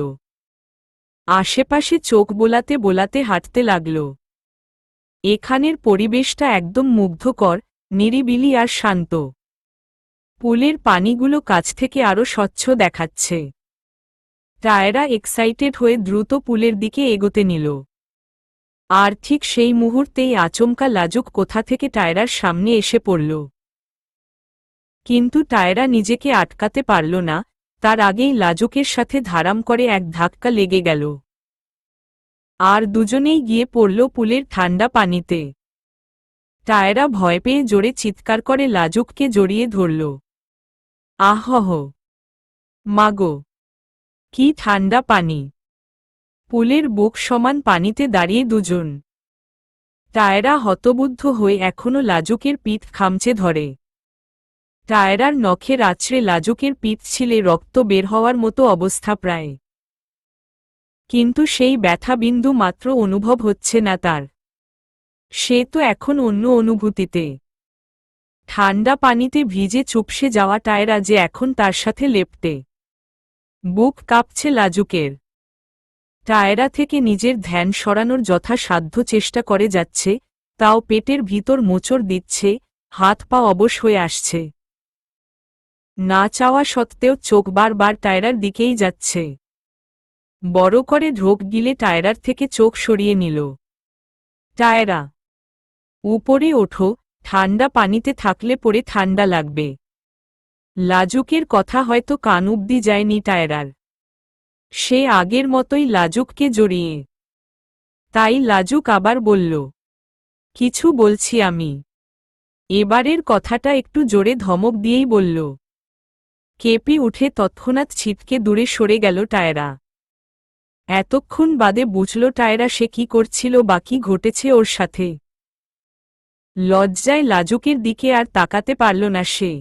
আশেপাশে চোখ বোলাতে বোলাতে হাঁটতে লাগল। এখানের পরিবেশটা একদম মুগ্ধকর, নিরিবিলি আর শান্ত। পুলের পানিগুলো কাছ থেকে আরও স্বচ্ছ দেখাচ্ছে। টায়রা এক্সাইটেড হয়ে দ্রুত পুলের দিকে এগোতে নিল। আর ঠিক সেই মুহূর্তেই আচমকা লাজুক কোথা থেকে টায়রার সামনে এসে পড়ল। কিন্তু টায়রা নিজেকে আটকাতে পারল না, তার আগেই লাজুকের সাথে ধারাম করে এক ধাক্কা লেগে গেল। আর দুজনেই গিয়ে পড়ল পুলের ঠান্ডা পানিতে। টায়রা ভয় পেয়ে জোরে চিৎকার করে লাজুককে জড়িয়ে ধরল। আহহ, মাগো, কি ঠান্ডা পানি! পুলের বুক সমান পানিতে দাঁড়িয়ে দুজন। টায়রা হতবুদ্ধ হয়ে এখনো লাজুকের পিঠ খামচে ধরে। টায়রার নখের আছড়ে লাজুকের পিঠ ছিলে রক্ত বের হওয়ার মতো অবস্থা প্রায়। কিন্তু সেই ব্যথা বিন্দু মাত্র অনুভব হচ্ছে না তার। সে তো এখন অন্য অনুভূতিতে। ঠান্ডা পানিতে ভিজে চুপসে যাওয়া টায়রা যে এখন তার সাথে লেপ্টে। বুক কাঁপছে লাজুকের। টায়রা থেকে নিজের ধ্যান সরানোর যথাসাধ্য চেষ্টা করে যাচ্ছে, তাও পেটের ভিতর মোচড় দিচ্ছে, হাত পা অবশ হয়ে আসছে। না চাওয়া সত্ত্বেও চোখ বারবার টায়রার দিকেই যাচ্ছে। বড় করে ঢোক গিলে টায়রার থেকে চোখ সরিয়ে নিল। টায়রা, উপরে ওঠো, ঠান্ডা পানিতে থাকলে পরে ঠান্ডা লাগবে। লাজুকের কথা হয়তো কান অব্দি যায়নি টায়রার। সে আগের মতোই লাজুককে জড়িয়ে। তাই লাজুক আবার বলল, কিছু বলছি আমি। এবারের কথাটা একটু জোরে ধমক দিয়েই বলল। কেঁপে উঠে তৎক্ষণাৎ ছিটকে দূরে সরে গেল টায়রা। এতক্ষণ বাদে বুঝল টায়রা সে কি করছিল বা কি ঘটেছে ওর সাথে। লজ্জায় লাজুকের দিকে আর তাকাতে পারল না সে।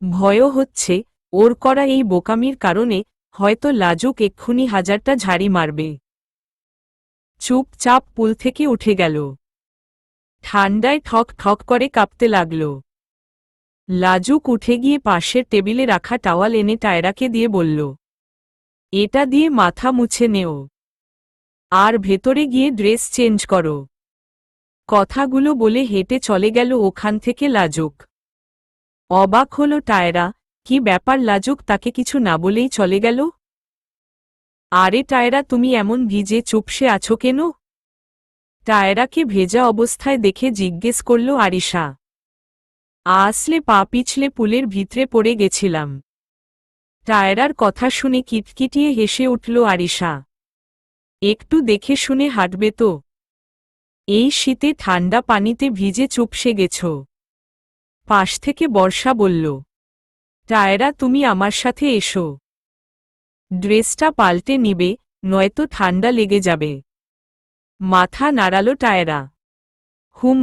ভয়ও হচ্ছে, ওর করা এই বোকামির কারণে হয়তো লাজুক এক্ষুনি হাজারটা ঝাড়ি মারবে। চুপচাপ পুল থেকে উঠে গেল। ঠান্ডায় ঠক ঠক করে কাঁপতে লাগল। লাজুক উঠে গিয়ে পাশের টেবিলে রাখা টাওয়াল এনে টায়রাকে দিয়ে বলল, এটা দিয়ে মাথা মুছে নেও, আর ভেতরে গিয়ে ড্রেস চেঞ্জ করো। কথাগুলো বলে হেঁটে চলে গেল ওখান থেকে লাজুক। অবাক হল টায়রা, কি ব্যাপার লাজুক তাকে কিছু না বলেই চলে গেল? আরে টায়রা, তুমি এমন ভিজে চুপসে আছো কেন? টায়রাকে ভেজা অবস্থায় দেখে জিজ্ঞেস করল আরিশা। আসলে পা পিছলে পুলের ভিতরে পড়ে গেছিলাম। টায়রার কথা শুনে কিটকিটিয়ে হেসে উঠল আরিশা। একটু দেখে শুনে হাঁটবে তো? এই শীতে ঠান্ডা পানিতে ভিজে চুপসে গেছ। পাশ থেকে বর্ষা বলল, টায়রা তুমি আমার সাথে এসো, ড্রেসটা পাল্টে নিবে, নয়তো ঠান্ডা লেগে যাবে। মাথা নাড়াল টায়রা, হুম।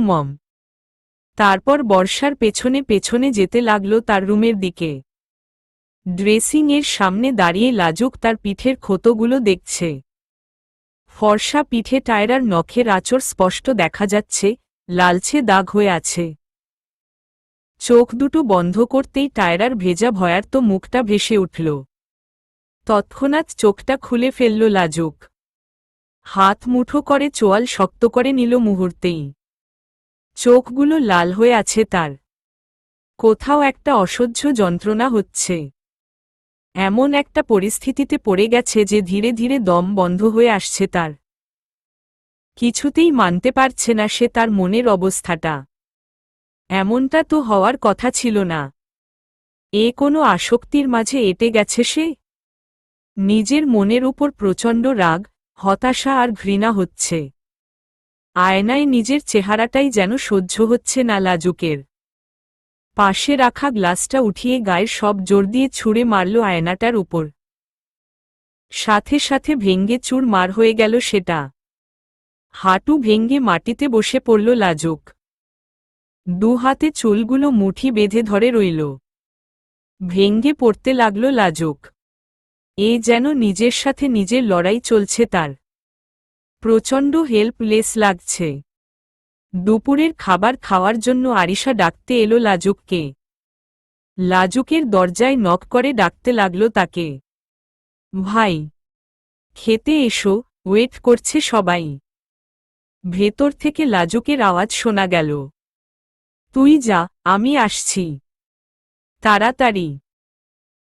তারপর বর্ষার পেছনে পেছনে যেতে লাগল তার রুমের দিকে। ড্রেসিং এর সামনে দাঁড়িয়ে লাজুক তার পিঠের ক্ষতগুলো দেখছে। ফর্সা পিঠে টায়রার নখের আঁচড় স্পষ্ট দেখা যাচ্ছে, লালচে দাগ হয়ে আছে। চোখ দুটো বন্ধ করতেই টায়রার ভেজা ভয়ার্ত মুখটা ভেসে উঠল। তৎক্ষণাৎ চোখটা খুলে ফেলল লাজুক। হাত মুঠো করে চোয়াল শক্ত করে নিল মুহূর্তেই। চোখগুলো লাল হয়ে আছে তার। কোথাও একটা অসহ্য যন্ত্রণা হচ্ছে। এমন একটা পরিস্থিতিতে পড়ে গেছে যে ধীরে ধীরে দম বন্ধ হয়ে আসছে তার। কিছুতেই মানতে পারছে না সে তার মনের অবস্থাটা। এমনটা তো হওয়ার কথা ছিল না। এ কোনো আসক্তির মাঝে এঁটে গেছে সে? নিজের মনের উপর প্রচণ্ড রাগ, হতাশা আর ঘৃণা হচ্ছে। আয়নায় নিজের চেহারাটাই যেন সহ্য হচ্ছে না লাজুকের। পাশে রাখা গ্লাসটা উঠিয়ে গায়ের সব জোর দিয়ে ছুঁড়ে মারল আয়নাটার উপর। সাথে সাথে ভেঙ্গে চুরমার হয়ে গেল সেটা। হাঁটু ভেঙ্গে মাটিতে বসে পড়ল লাজুক। দু হাতে চুলগুলো মুঠি বেঁধে ধরে রইল। ভেঙ্গে পড়তে লাগল লাজুক। এ যেন নিজের সাথে নিজের লড়াই চলছে তার। প্রচণ্ড হেল্পলেস লাগছে। দুপুরের খাবার খাওয়ার জন্য আরিশা ডাকতে এলো লাজুককে। লাজুকের দরজায় নক করে ডাকতে লাগল তাকে, ভাই খেতে এসো, ওয়েট করছে সবাই। ভেতর থেকে লাজুকের আওয়াজ শোনা গেল, তুই যা, আমি আসছি। তাড়াতাড়ি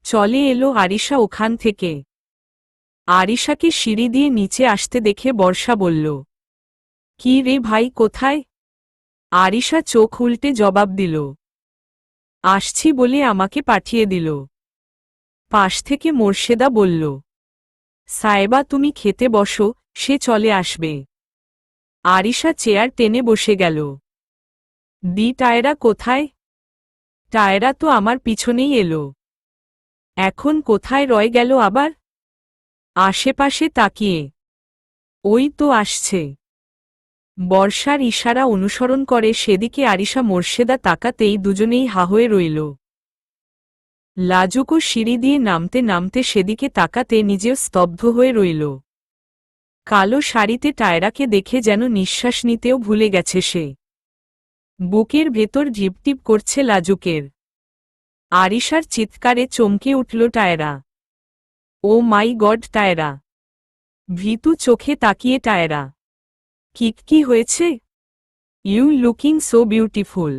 চলে এলো আরিশা ওখান থেকে। আরিশাকে সিঁড়ি দিয়ে নিচে আসতে দেখে বর্ষা বলল, কি রে ভাই, কোথায়? আরিশা চোখ উল্টে জবাব দিল, আসছি বলে আমাকে পাঠিয়ে দিল। পাশ থেকে মোর্শেদা বলল, সায়েবা তুমি খেতে বসো, সে চলে আসবে। আরিশা চেয়ার টেনে বসে গেল। টায়রা কোথায়? টায়রা তো আমার পিছনেই এলো। এখন কোথায় রয়ে গেল আবার? আশেপাশে তাকিয়ে, ওই তো আসছে। বর্ষার ইশারা অনুসরণ করে সেদিকে আরিশা মোর্শেদা তাকাতেই দুজনেই হা হয়ে রইল। লাজুকও সিঁড়ি দিয়ে নামতে নামতে সেদিকে তাকাতে নিজেও স্তব্ধ হয়ে রইল। কালো শাড়িতে টায়রাকে দেখে যেন নিঃশ্বাস নিতেও ভুলে গেছে সে। বুকের ভেতর ঢিপটিপ করছে লাজুকের। আরিশার চিৎকারে চমকে উঠল Tyra. Oh my God Tyra! ভীতু চোখে তাকিয়ে টায়রা, কি হয়েছে? You looking so beautiful.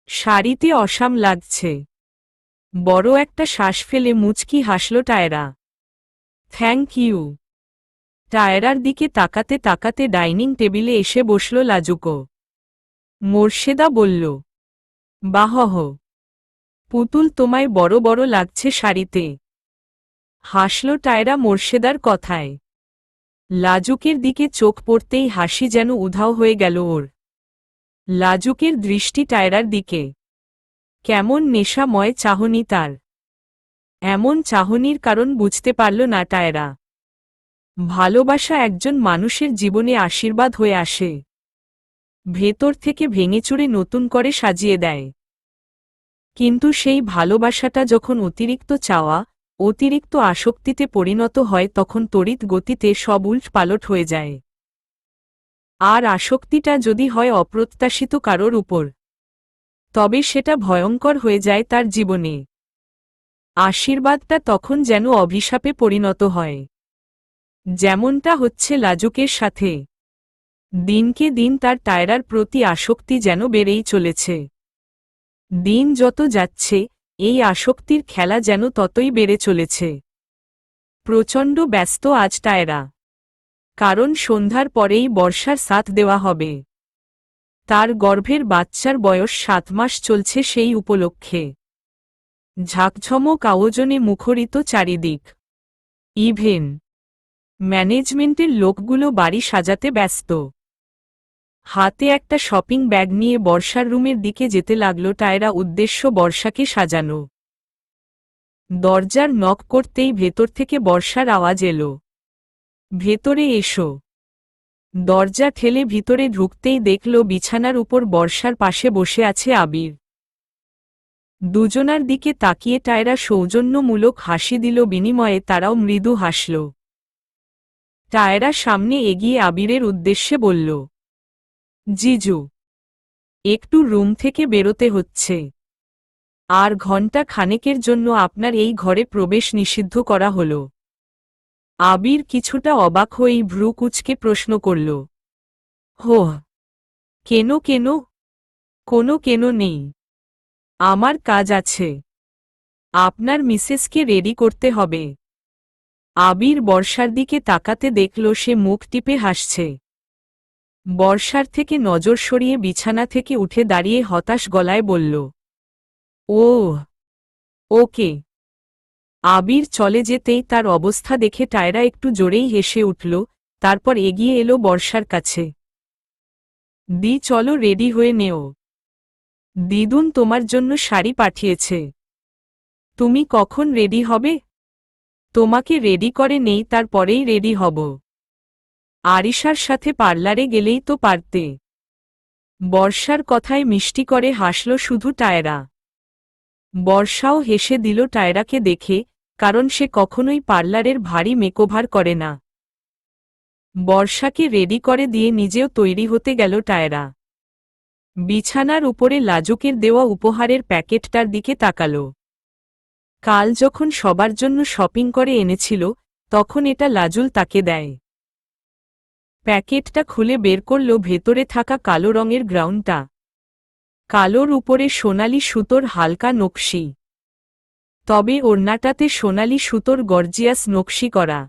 শাড়িতে অসাম লাগছে। বড় একটা শ্বাস ফেলে মুচকি হাসল টায়রা। Thank you. টায়রার দিকে তাকাতে তাকাতে ডাইনিং টেবিলে এসে বসল লাজুকো। মোর্শেদা বলল, বাহহ, পুতুল তোমায় বড় বড় লাগছে শাড়িতে। হাসল টায়রা মোর্শেদার কথায়। লাজুকের দিকে চোখ পড়তেই হাসি যেন উধাও হয়ে গেল ওর। লাজুকের দৃষ্টি টায়রার দিকে। কেমন নেশাময় চাহনি তার। এমন চাহনির কারণ বুঝতে পারল না টায়রা। ভালোবাসা একজন মানুষের জীবনে আশীর্বাদ হয়ে আসে। ভেতর থেকে ভেঙেচুরে নতুন করে সাজিয়ে দেয়। কিন্তু সেই ভালোবাসাটা যখন অতিরিক্ত চাওয়া, অতিরিক্ত আসক্তিতে পরিণত হয় তখন তড়িৎ গতিতে সব উল্ট পালট হয়ে যায়। আর আসক্তিটা যদি হয় অপ্রত্যাশিত কারোর উপর, তবে সেটা ভয়ঙ্কর হয়ে যায় তার জীবনে। আশীর্বাদটা তখন যেন অভিশাপে পরিণত হয়, যেমনটা হচ্ছে লাজুকের সাথে। দিনকে দিন তার টায়রার প্রতি আসক্তি যেন বেড়েই চলেছে। দিন যত যাচ্ছে এই আসক্তির খেলা যেন ততই বেড়ে চলেছে। প্রচণ্ড ব্যস্ত আজ টায়রা, কারণ সন্ধ্যার পরেই বর্ষার সাথ দেওয়া হবে। তার গর্ভের বাচ্চার বয়স 7 মাস চলছে সেই উপলক্ষে। ঝাঁকঝমক আয়োজনে মুখরিত চারিদিক। ইভেন ম্যানেজমেন্টের লোকগুলো বাড়ি সাজাতে ব্যস্ত। হাতে একটা শপিং ব্যাগ নিয়ে বর্ষার রুমের দিকে যেতে লাগল টায়রা, উদ্দেশ্য বর্ষাকে সাজানো। দরজার নক করতেই ভেতর থেকে বর্ষার আওয়াজ এলো, ভেতরে এসো। দরজা ঠেলে ভিতরে ঢুকতেই দেখল বিছানার উপর বর্ষার পাশে বসে আছে আবির। দুজনার দিকে তাকিয়ে টায়রা সৌজন্যমূলক হাসি দিল, বিনিময়ে তারাও মৃদু হাসল। টায়রা সামনে এগিয়ে আবিরের উদ্দেশ্যে বলল, জিজু, একটু রুম থেকে বেরোতে হচ্ছে, আর ঘণ্টা খানেকের জন্য আপনার এই ঘরে প্রবেশ নিষিদ্ধ করা হল। আবির কিছুটা অবাক হয়েই ভ্রু কুঁচকে প্রশ্ন করল, হোহ, কেন কেন? কোনো কেন নেই, আমার কাজ আছে। আপনার মিসেসকে রেডি করতে হবে। আবির বর্ষার দিকে তাকাতে দেখল সে মুখ টিপে হাসছে। বর্ষার থেকে নজর সরিয়ে বিছানা থেকে উঠে দাঁড়িয়ে হতাশ গলায় বলল, ওহ, ওকে। আবির চলে যেতেই তার অবস্থা দেখে টায়রা একটু জোরেই হেসে উঠল, তারপর এগিয়ে এলো বর্ষার কাছে। দি, চলো রেডি হয়ে নেও। দিদুন তোমার জন্য শাড়ি পাঠিয়েছে। তুমি কখন রেডি হবে? তোমাকে রেডি করে নেই, তারপরেই রেডি হব। আরিশার সাথে পার্লারে গেলেই তো পারতে। বর্ষার কথায় মিষ্টি করে হাসল শুধু টায়রা। বর্ষাও হেসে দিল টায়রাকে দেখে, কারণ সে কখনোই পার্লারের ভারী মেকওভার করে না। বর্ষাকে রেডি করে দিয়ে নিজেও তৈরি হতে গেল টায়রা। বিছানার উপরে লাজুকের দেওয়া উপহারের প্যাকেটটার দিকে তাকাল। কাল যখন সবার জন্য শপিং করে এনেছিল, তখন এটা লাজুল তাকে দেয়। প্যাকেটটা খুলে বের করল ভেতরে থাকা কালো রঙের গ্রাউন্ডটা। কালোর উপরে সোনালি সুতোর হালকা নকশি, তবে ওড়নাটাতে সোনালি সুতোর গর্জিয়াস নকশি করা।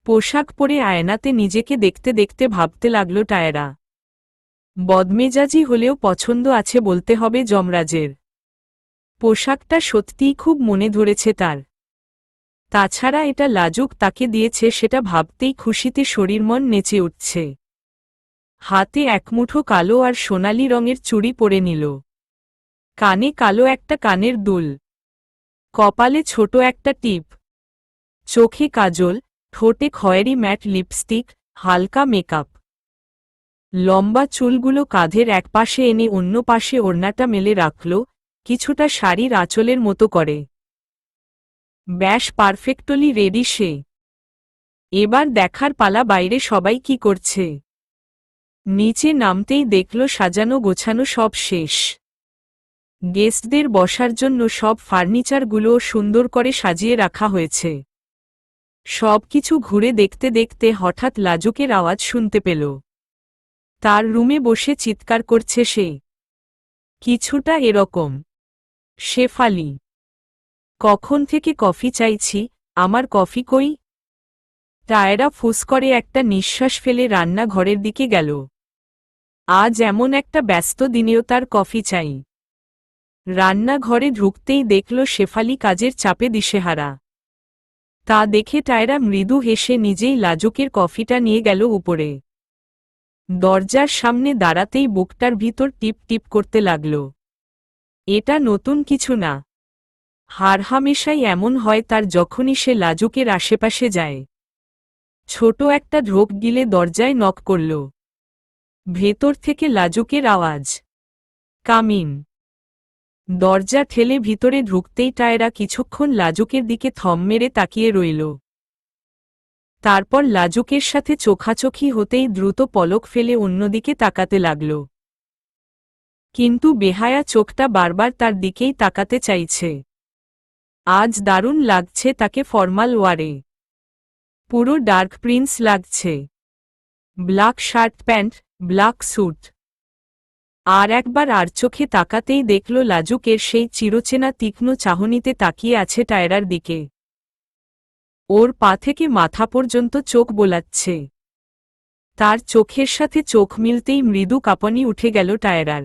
পোশাক পরে আয়নাতে নিজেকে দেখতে দেখতে ভাবতে লাগল টায়রা, বদমেজাজি হলেও পছন্দ আছে বলতে হবে যমরাজের। পোশাকটা সত্যিই খুব মনে ধরেছে তার। তাছাড়া এটা লাজুক তাকে দিয়েছে সেটা ভাবতেই খুশিতে শরীর মন নেচে উঠছে। হাতে একমুঠো কালো আর সোনালি রঙের চুড়ি পরে নিল। কানে কালো একটা কানের দুল, কপালে ছোট একটা টিপ, চোখে কাজল, ঠোঁটে খয়েরি ম্যাট লিপস্টিক, হালকা মেকআপ। লম্বা চুলগুলো কাঁধের একপাশে এনে অন্য পাশে ওড়নাটা মেলে রাখল, কিছুটা শাড়ির আঁচলের মতো করে। ব্যাস পারফেক্টলি রেডি সে। এবার দেখার পালা বাইরে সবাই কি করছে। নিচে নামতেই দেখল সাজানো গোছানো সব শেষ। গেস্টদের বসার জন্য সব ফার্নিচারগুলোও সুন্দর করে সাজিয়ে রাখা হয়েছে। সবকিছু ঘুরে দেখতে দেখতে হঠাৎ লাজুকের আওয়াজ শুনতে পেল। তার রুমে বসে চিৎকার করছে সে। কিছুটা এরকম, শেফালি, কখন থেকে কফি চাইছি, আমার কফি কই? টায়রা ফুস করে একটা নিঃশ্বাস ফেলে রান্নাঘরের দিকে গেল। আজ এমন একটা ব্যস্ত দিনেও তার কফি চাই। রান্নাঘরে ঢুকতেই দেখল শেফালি কাজের চাপে দিশেহারা। তা দেখে টায়রা মৃদু হেসে নিজেই লাজুকের কফিটা নিয়ে গেল উপরে। দরজার সামনে দাঁড়াতেই বুকটার ভিতর টিপ টিপ করতে লাগল। এটা নতুন কিছু না, হারহামেশাই এমন হয় তার যখনই সে লাজুকের আশেপাশে যায়। ছোট একটা ঢোক গিলে দরজায় নক করল। ভেতর থেকে লাজুকের আওয়াজ, কামিন। দরজা ঠেলে ভিতরে ঢুকতেই টায়রা কিছুক্ষণ লাজুকের দিকে থম মেরে তাকিয়ে রইল। তারপর লাজুকের সাথে চোখাচোখি হতেই দ্রুত পলক ফেলে অন্যদিকে তাকাতে লাগল। কিন্তু বেহায়া চোখটা বারবার তার দিকেই তাকাতে চাইছে। আজ দারুণ লাগছে তাকে ফর্মাল ওয়ারে। পুরো ডার্ক প্রিন্স লাগছে। Black shirt pant, black suit. আর একবার আর চোখে তাকাতেই দেখল লাজুকের সেই চিরচেনা তীক্ষ্ণ চাহনিতে তাকিয়ে আছে টায়রার দিকে। ওর পা থেকে মাথা পর্যন্ত চোখ বোলাচ্ছে। তার চোখের সাথে চোখ মিলতেই মৃদু কাঁপুনি উঠে গেল টায়রার।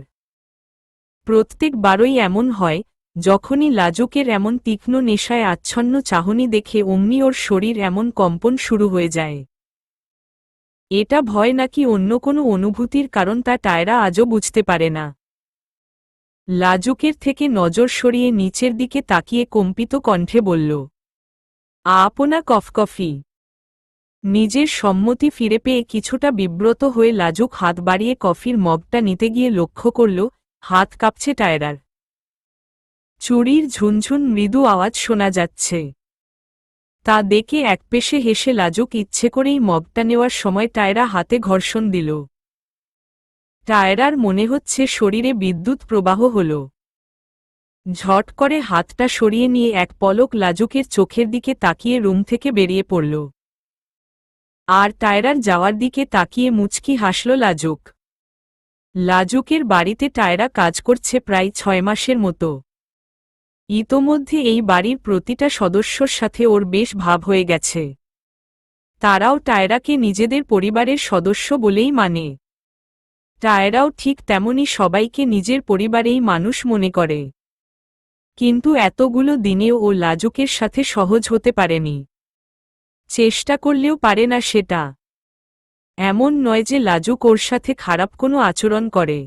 প্রত্যেকবারই এমন হয়, যখনই লাজুকের এমন তীক্ষ্ণ নেশায় আচ্ছন্ন চাহনি দেখে অমনি ওর শরীর এমন কম্পন শুরু হয়ে যায়। এটা ভয় নাকি অন্য কোনো অনুভূতির কারণ তা টায়রা আজও বুঝতে পারে না। লাজুকের থেকে নজর সরিয়ে নিচের দিকে তাকিয়ে কম্পিত কণ্ঠে বলল, আপনা কফি। নিজের সম্মতি ফিরে পেয়ে কিছুটা বিব্রত হয়ে লাজুক হাত বাড়িয়ে কফির মগটা নিতে গিয়ে লক্ষ্য করল, হাত কাঁপছে টায়রার। চুড়ির ঝুনঝুন মৃদু আওয়াজ শোনা যাচ্ছে। তা দেখে একপেশে হেসে লাজুক ইচ্ছে করেই মগটা নেওয়ার সময় টায়রা হাতে ঘর্ষণ দিল। টায়রার মনে হচ্ছে শরীরে বিদ্যুৎ প্রবাহ হল। ঝট করে হাতটা সরিয়ে নিয়ে এক পলক লাজুকের চোখের দিকে তাকিয়ে রুম থেকে বেরিয়ে পড়ল। আর টায়রার যাওয়ার দিকে তাকিয়ে মুচকি হাসল লাজুক। লাজুকের বাড়িতে টায়রা কাজ করছে প্রায় 6 মাসের মতো। ইতোমধ্যে এই বাড়ির প্রতিটা সদস্যর সাথে ওর বেশ ভাব হয়ে গেছে। তারাও টায়রাকে নিজেদের পরিবারের সদস্য বলেই মানে। টায়রাও ঠিক তেমনি সবাইকে নিজের পরিবারেই মানুষ মনে করে। কিন্তু এতগুলো দিনেও ও লাজুকের সাথে সহজ হতে পারেনি। চেষ্টা করলেও পারে না সেটা। এমন নয় যে লাজুক ওর সাথে খারাপ কোনো আচরণ করে।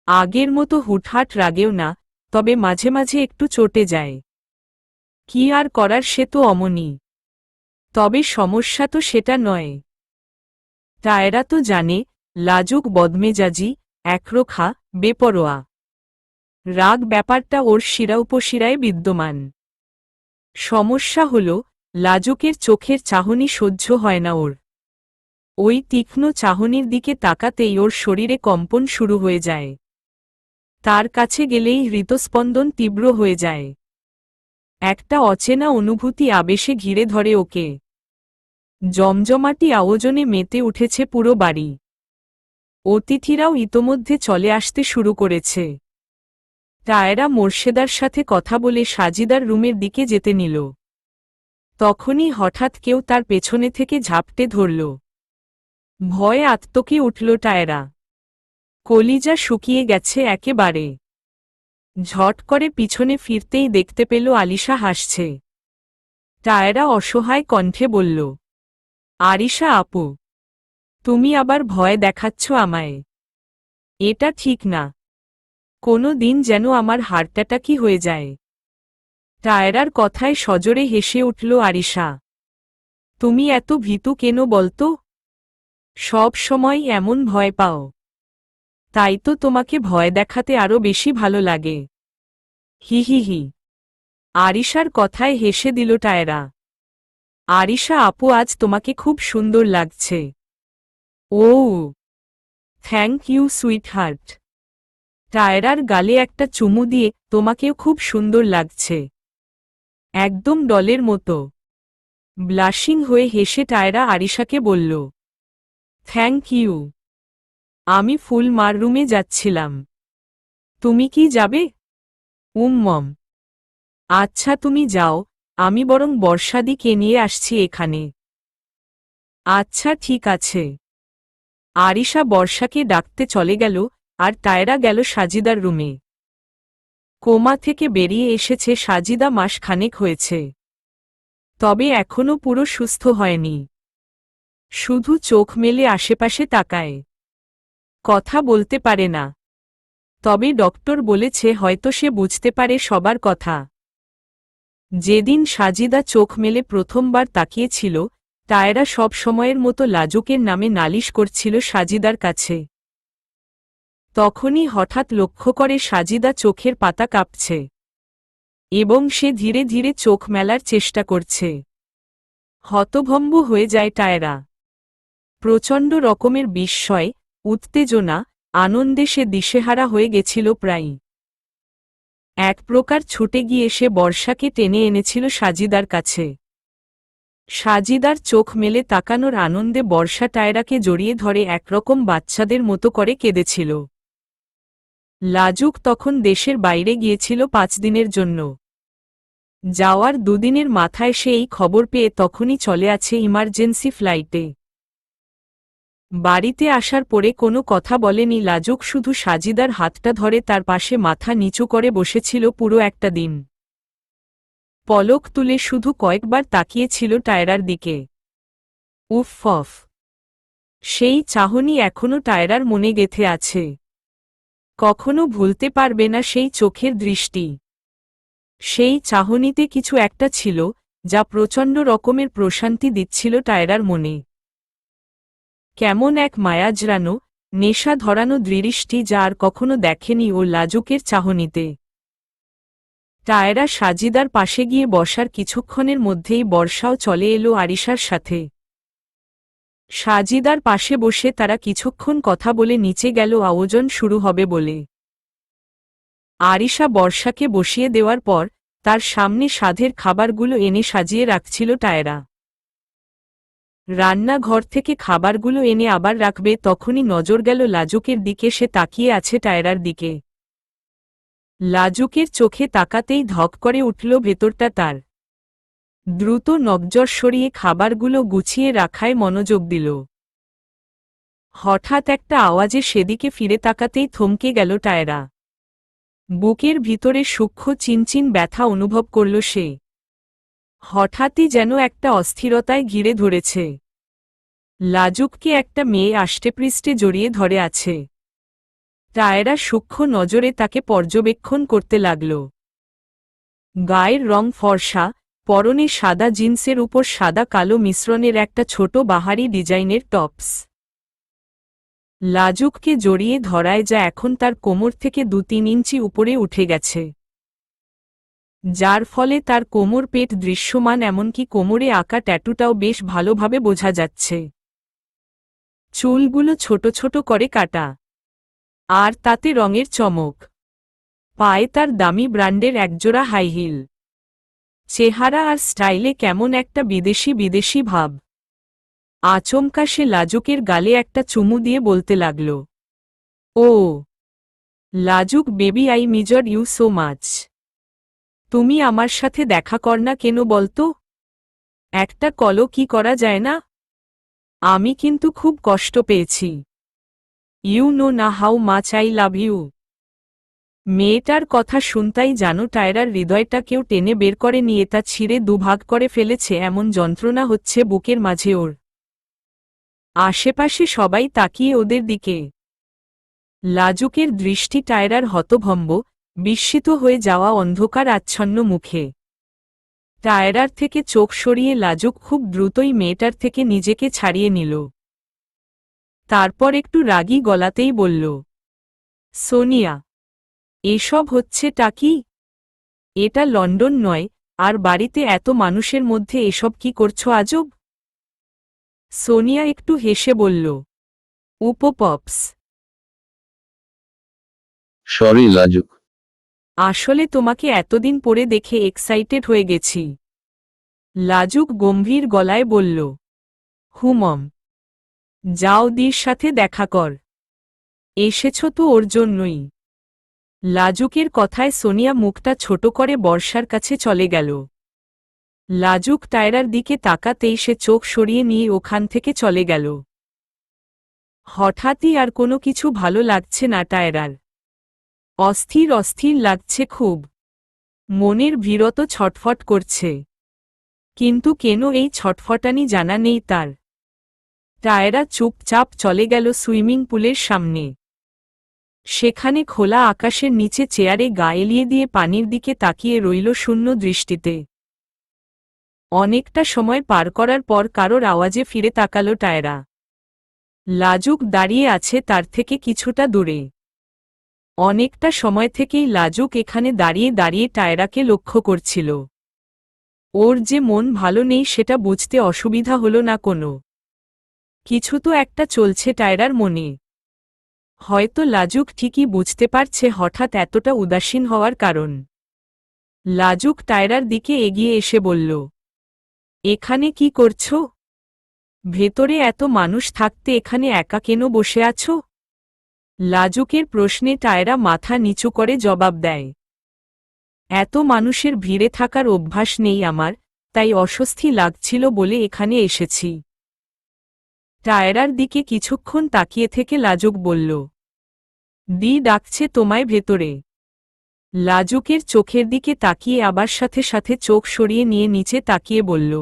আগের মতো হুটহাট রাগেও না, তবে মাঝে মাঝে একটু চটে যায়। কি আর করার, সে তো অমনি। তবে সমস্যা তো সেটা নয়। টায়রা তো জানে, লাজুক বদমেজাজি, একরোখা, বেপরোয়া। রাগ ব্যাপারটা ওর শিরা উপশিরায় বিদ্যমান। সমস্যা হল, লাজুকের চোখের চাহনি সহ্য হয় না ওর। ওই তীক্ষ্ণ চাহনির দিকে তাকাতেই ওর শরীরে কম্পন শুরু হয়ে যায়। তার কাছে গেলেই হৃৎস্পন্দন তীব্র হয়ে যায়। একটা অচেনা অনুভূতি আবেশে ঘিরে ধরে ওকে। জমজমাটি আয়োজনে মেতে উঠেছে পুরো বাড়ি। অতিথিরাও ইতোমধ্যে চলে আসতে শুরু করেছে। টায়রা মোর্শেদার সাথে কথা বলে সাজিদার রুমের দিকে যেতে নিল। তখনই হঠাৎ কেউ তার পেছনে থেকে ঝাপটে ধরল। ভয়ে আত্মকে উঠল টায়রা। কলিজা শুকিয়ে গেছে একেবারে। ঝট করে পিছনে ফিরতেই দেখতে পেল আলিশা হাসছে। টায়রা অসহায় কণ্ঠে বলল, আরিশা আপু, তুমি আবার ভয় দেখাচ্ছ আমায়। এটা ঠিক না। কোনো দিন যেন আমার হার্ট অ্যাটাকই হয়ে যায়। টায়রার কথায় সজোরে হেসে উঠল আরিশা। তুমি এত ভীতু কেন বলতো? সব সময় এমন ভয় পাও। তাই তো তোমাকে ভয় দেখাতে আরো বেশি ভালো লাগে। হি হি হি। আরিশার কথায় হেসে দিল টায়রা। আরিশা আপু, আজ তোমাকে খুব সুন্দর লাগছে। ও, থ্যাংক ইউ সুইটহার্ট। টায়রার গালে একটা চুমু দিয়ে, তোমাকেও খুব সুন্দর লাগছে। একদম ডলের মতো। ব্লাশিং হয়ে হেসে টায়রা আরিশাকে বলল, থ্যাংক ইউ। আমি ফুল মার রুমে যাচ্ছিলাম। তুমি কি যাবে? মম। আচ্ছা তুমি যাও, আমি বরং বর্ষাদিকে নিয়ে আসছি এখানে। আচ্ছা ঠিক আছে। আরিশা বর্ষাকে ডাকতে চলে গেল, আর টায়রা গেল সাজিদার রুমে। কোমা থেকে বেরিয়ে এসেছে সাজিদা, মাস খানেক হয়েছে। তবে এখনও পুরো সুস্থ হয়নি। শুধু চোখ মেলে আশেপাশে তাকায়। কথা বলতে পারে না। তবে ডক্টর বলেছে হয়তো সে বুঝতে পারে সবার কথা। যেদিন সাজিদা চোখ মেলে প্রথমবার তাকিয়েছিল, টায়রা সব সময়ের মতো লাজুকের নামে নালিশ করছিল সাজিদার কাছে। তখনই হঠাৎ লক্ষ্য করে সাজিদা চোখের পাতা কাঁপছে। এবং সে ধীরে ধীরে চোখ মেলার চেষ্টা করছে। হতভম্ব হয়ে যায় টায়রা। প্রচণ্ড রকমের বিস্ময়, উত্তেজনা, আনন্দে সে দিশেহারা হয়ে গেছিল প্রায়। এক প্রকার ছুটে গিয়ে সে বর্ষাকে টেনে এনেছিল সাজিদার কাছে। সাজিদার চোখ মেলে তাকানোর আনন্দে বর্ষা টায়রাকে জড়িয়ে ধরে একরকম বাচ্চাদের মতো করে কেঁদেছিল। লাজুক তখন দেশের বাইরে গিয়েছিল 5 দিনের জন্য। যাওয়ার 2 দিনের মাথায় সে এই খবর পেয়ে তখনই চলে আছে ইমার্জেন্সি ফ্লাইটে। বাড়িতে আসার পরে কোনো কথা বলেনি লাজুক, শুধু সাজিদার হাতটা ধরে তার পাশে মাথা নিচু করে বসেছিল পুরো একটা দিন। পলক তুলে শুধু কয়েকবার তাকিয়েছিল টায়রার দিকে। উফ অফ! সেই চাহনি এখনো টায়রার মনে গেঁথে আছে। কখনো ভুলতে পারবে না সেই চোখের দৃষ্টি। সেই চাহনিতে কিছু একটা ছিল, যা প্রচণ্ড রকমের প্রশান্তি দিচ্ছিল টায়রার মনে। কেমন এক মায়াজড়ানো, নেশা ধরানো দৃষ্টি যা আর কখনো দেখেনি ও লাজুকের চাহনিতে। টায়রা সাজিদার পাশে গিয়ে বসার কিছুক্ষণের মধ্যেই বর্ষাও চলে এলো আরিশার সাথে। সাজিদার পাশে বসে তারা কিছুক্ষণ কথা বলে নিচে গেল আয়োজন শুরু হবে বলে। আরিশা বর্ষাকে বসিয়ে দেওয়ার পর তার সামনে স্বাদের খাবারগুলো এনে সাজিয়ে রাখছিল টায়রা। রান্নাঘর থেকে খাবারগুলো এনে আবার রাখবে তখনই নজর গেল লাজুকের দিকে। সে তাকিয়ে আছে টায়রার দিকে। লাজুকের চোখে তাকাতেই ধক করে উঠল ভেতরটা তার। দ্রুত নজর সরিয়ে খাবারগুলো গুছিয়ে রাখায় মনোযোগ দিল। হঠাৎ একটা আওয়াজে সেদিকে ফিরে তাকাতেই থমকে গেল টায়রা। বুকের ভিতরে সূক্ষ্ম চিনচিন ব্যথা অনুভব করল সে। হঠাৎই যেন একটা অস্থিরতায় ঘিরে ধরেছে। লাজুককে একটা মেয়ে আষ্টেপৃষ্ঠে জড়িয়ে ধরে আছে। টায়রা সূক্ষ্ম নজরে তাকে পর্যবেক্ষণ করতে লাগল। গায়ের রং ফর্সা, পরনে সাদা জিন্সের উপর সাদা কালো মিশ্রণের একটা ছোট বাহারি ডিজাইনের টপস। লাজুককে জড়িয়ে ধরায় যা এখন তার কোমর থেকে 2-3 ইঞ্চি উপরে উঠে গেছে, যার ফলে তার কোমর পেট দৃশ্যমান, এমনকি কোমরে আঁকা ট্যাটুটাও বেশ ভালোভাবে বোঝা যাচ্ছে। চুলগুলো ছোট ছোট করে কাটা, আর তাতে রঙের চমক। পায়ে তার দামি ব্র্যান্ডের একজোড়া হাই হিল। চেহারা আর স্টাইলে কেমন একটা বিদেশি বিদেশি ভাব। আচমকা সে লাজুকের গালে একটা চুমু দিয়ে বলতে লাগল, ও Lajuk baby, I miss you so much. তুমি আমার সাথে দেখা কর না কেন বলতো? একটা কলও কি করা যায় না? আমি কিন্তু খুব কষ্ট পেয়েছি। ইউ নো না how much I love you. মেয়েটার কথা শুনতাই জানো টায়রার হৃদয়টা কেউ টেনে বের করে নিয়ে তা ছিঁড়ে দুভাগ করে ফেলেছে, এমন যন্ত্রণা হচ্ছে বুকের মাঝে ওর। আশেপাশে সবাই তাকিয়ে ওদের দিকে। লাজুকের দৃষ্টি টায়রার হতভম্ব, বিস্মিত হয়ে যাওয়া অন্ধকার আচ্ছন্ন মুখে। টায়রার থেকে চোখ সরিয়ে লাজুক খুব দ্রুতই মেয়েটার থেকে নিজেকে ছাড়িয়ে নিল। তারপর একটু রাগী গলাতেই বলল, সোনিয়া, এসব হচ্ছেটা কি? এটা লন্ডন নয়, আর বাড়িতে এত মানুষের মধ্যে এসব কি করছো আজব? সোনিয়া একটু হেসে বলল, উপপপস। সরি লাজুক। আসলে তোমাকে এতদিন পরে দেখে এক্সাইটেড হয়ে গেছি। লাজুক গম্ভীর গলায় বলল, হুমম, যাও দির সাথে দেখা কর। এসেছ তো ওর জন্যই। লাজুকের কথায় সোনিয়া মুখটা ছোট করে বর্ষার কাছে চলে গেল। লাজুক টায়রার দিকে তাকাতেই সে চোখ সরিয়ে নিয়ে ওখান থেকে চলে গেল। হঠাৎই আর কোনো কিছু ভালো লাগছে না টায়রার। অস্থির অস্থির লাগছে খুব। মনের ভিরত ছটফট করছে, কিন্তু কেন এই ছটফটানি জানা নেই তার। টায়রা চুপচাপ চলে গেল সুইমিং পুলের সামনে। সেখানে খোলা আকাশের নিচে চেয়ারে গা এলিয়ে দিয়ে পানির দিকে তাকিয়ে রইল শূন্য দৃষ্টিতে। অনেকটা সময় পার করার পর কারোর আওয়াজে ফিরে তাকাল টায়রা। লাজুক দাঁড়িয়ে আছে তার থেকে কিছুটা দূরে। অনেকটা সময় থেকেই লাজুক এখানে দাঁড়িয়ে দাঁড়িয়ে টায়রাকে লক্ষ্য করছিল। ওর যে মন ভালো নেই সেটা বুঝতে অসুবিধা হলো না কোনো। কিছু তো একটা চলছে টায়রার মনে। হয়তো লাজুক ঠিকই বুঝতে পারছে হঠাৎ এতটা উদাসীন হওয়ার কারণ। লাজুক টায়রার দিকে এগিয়ে এসে বলল, এখানে কি করছো? ভেতরে এত মানুষ থাকতে এখানে একা কেন বসে আছো? লাজুকের প্রশ্নে টায়রা মাথা নিচু করে জবাব দেয়, এত মানুষের ভিড়ে থাকার অভ্যাস নেই আমার, তাই অস্বস্তি লাগছিল বলে এখানে এসেছি। টায়রার দিকে কিছুক্ষণ তাকিয়ে থেকে লাজুক বলল, দি ডাকছে তোমায় ভেতরে। লাজুকের চোখের দিকে তাকিয়ে আবার সাথে সাথে চোখ সরিয়ে নিয়ে নিচে তাকিয়ে বলল,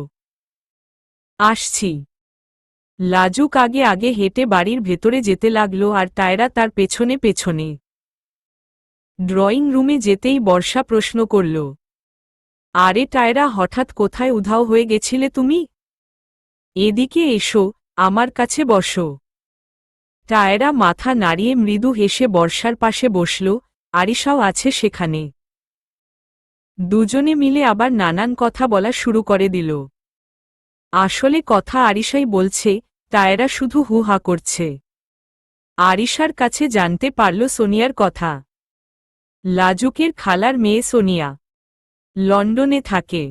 আসছি। লাজুক আগে আগে হেঁটে বাড়ির ভেতরে যেতে লাগল আর টায়রা তার পেছনে পেছনে। ড্রয়িং রুমে যেতেই বর্ষা প্রশ্ন করল, আরে টায়রা, হঠাৎ কোথায় উধাও হয়ে গেছিলে তুমি? এদিকে এসো, আমার কাছে বসো। টায়রা মাথা নাড়িয়ে মৃদু হেসে বর্ষার পাশে বসল, আরিশাও আছে সেখানে। দুজনে মিলে আবার নানান কথা বলা শুরু করে দিল। আসলে কথা আরিশাই বলছে, টায়রা শুধু হু হা করছে। আরিশার কাছে জানতে পারল সোনিয়ার কথা। লাজুকের খালার মেয়ে সোনিয়া লন্ডনে থাকে।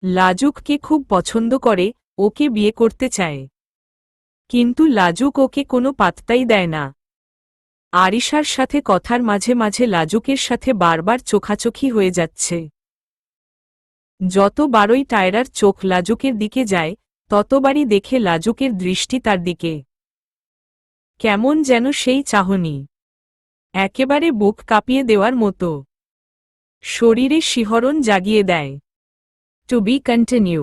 লাজুককে খুব পছন্দ করে, ওকে বিয়ে করতে চায়। কিন্তু লাজুক ওকে কোনো পাত্তাই দেয় না। আরিশার সাথে কথার মাঝে মাঝে লাজুকের সাথে বারবার চোখাচোখি হয়ে যাচ্ছে। যতবারই টায়রার চোখ লাজুকের দিকে যায়, ততবারই দেখে লাজুকের দৃষ্টি তার দিকে। কেমন যেন সেই চাহনি, একেবারে বুক কাঁপিয়ে দেওয়ার মতো, শরীরে শিহরণ জাগিয়ে দেয়। To be continue.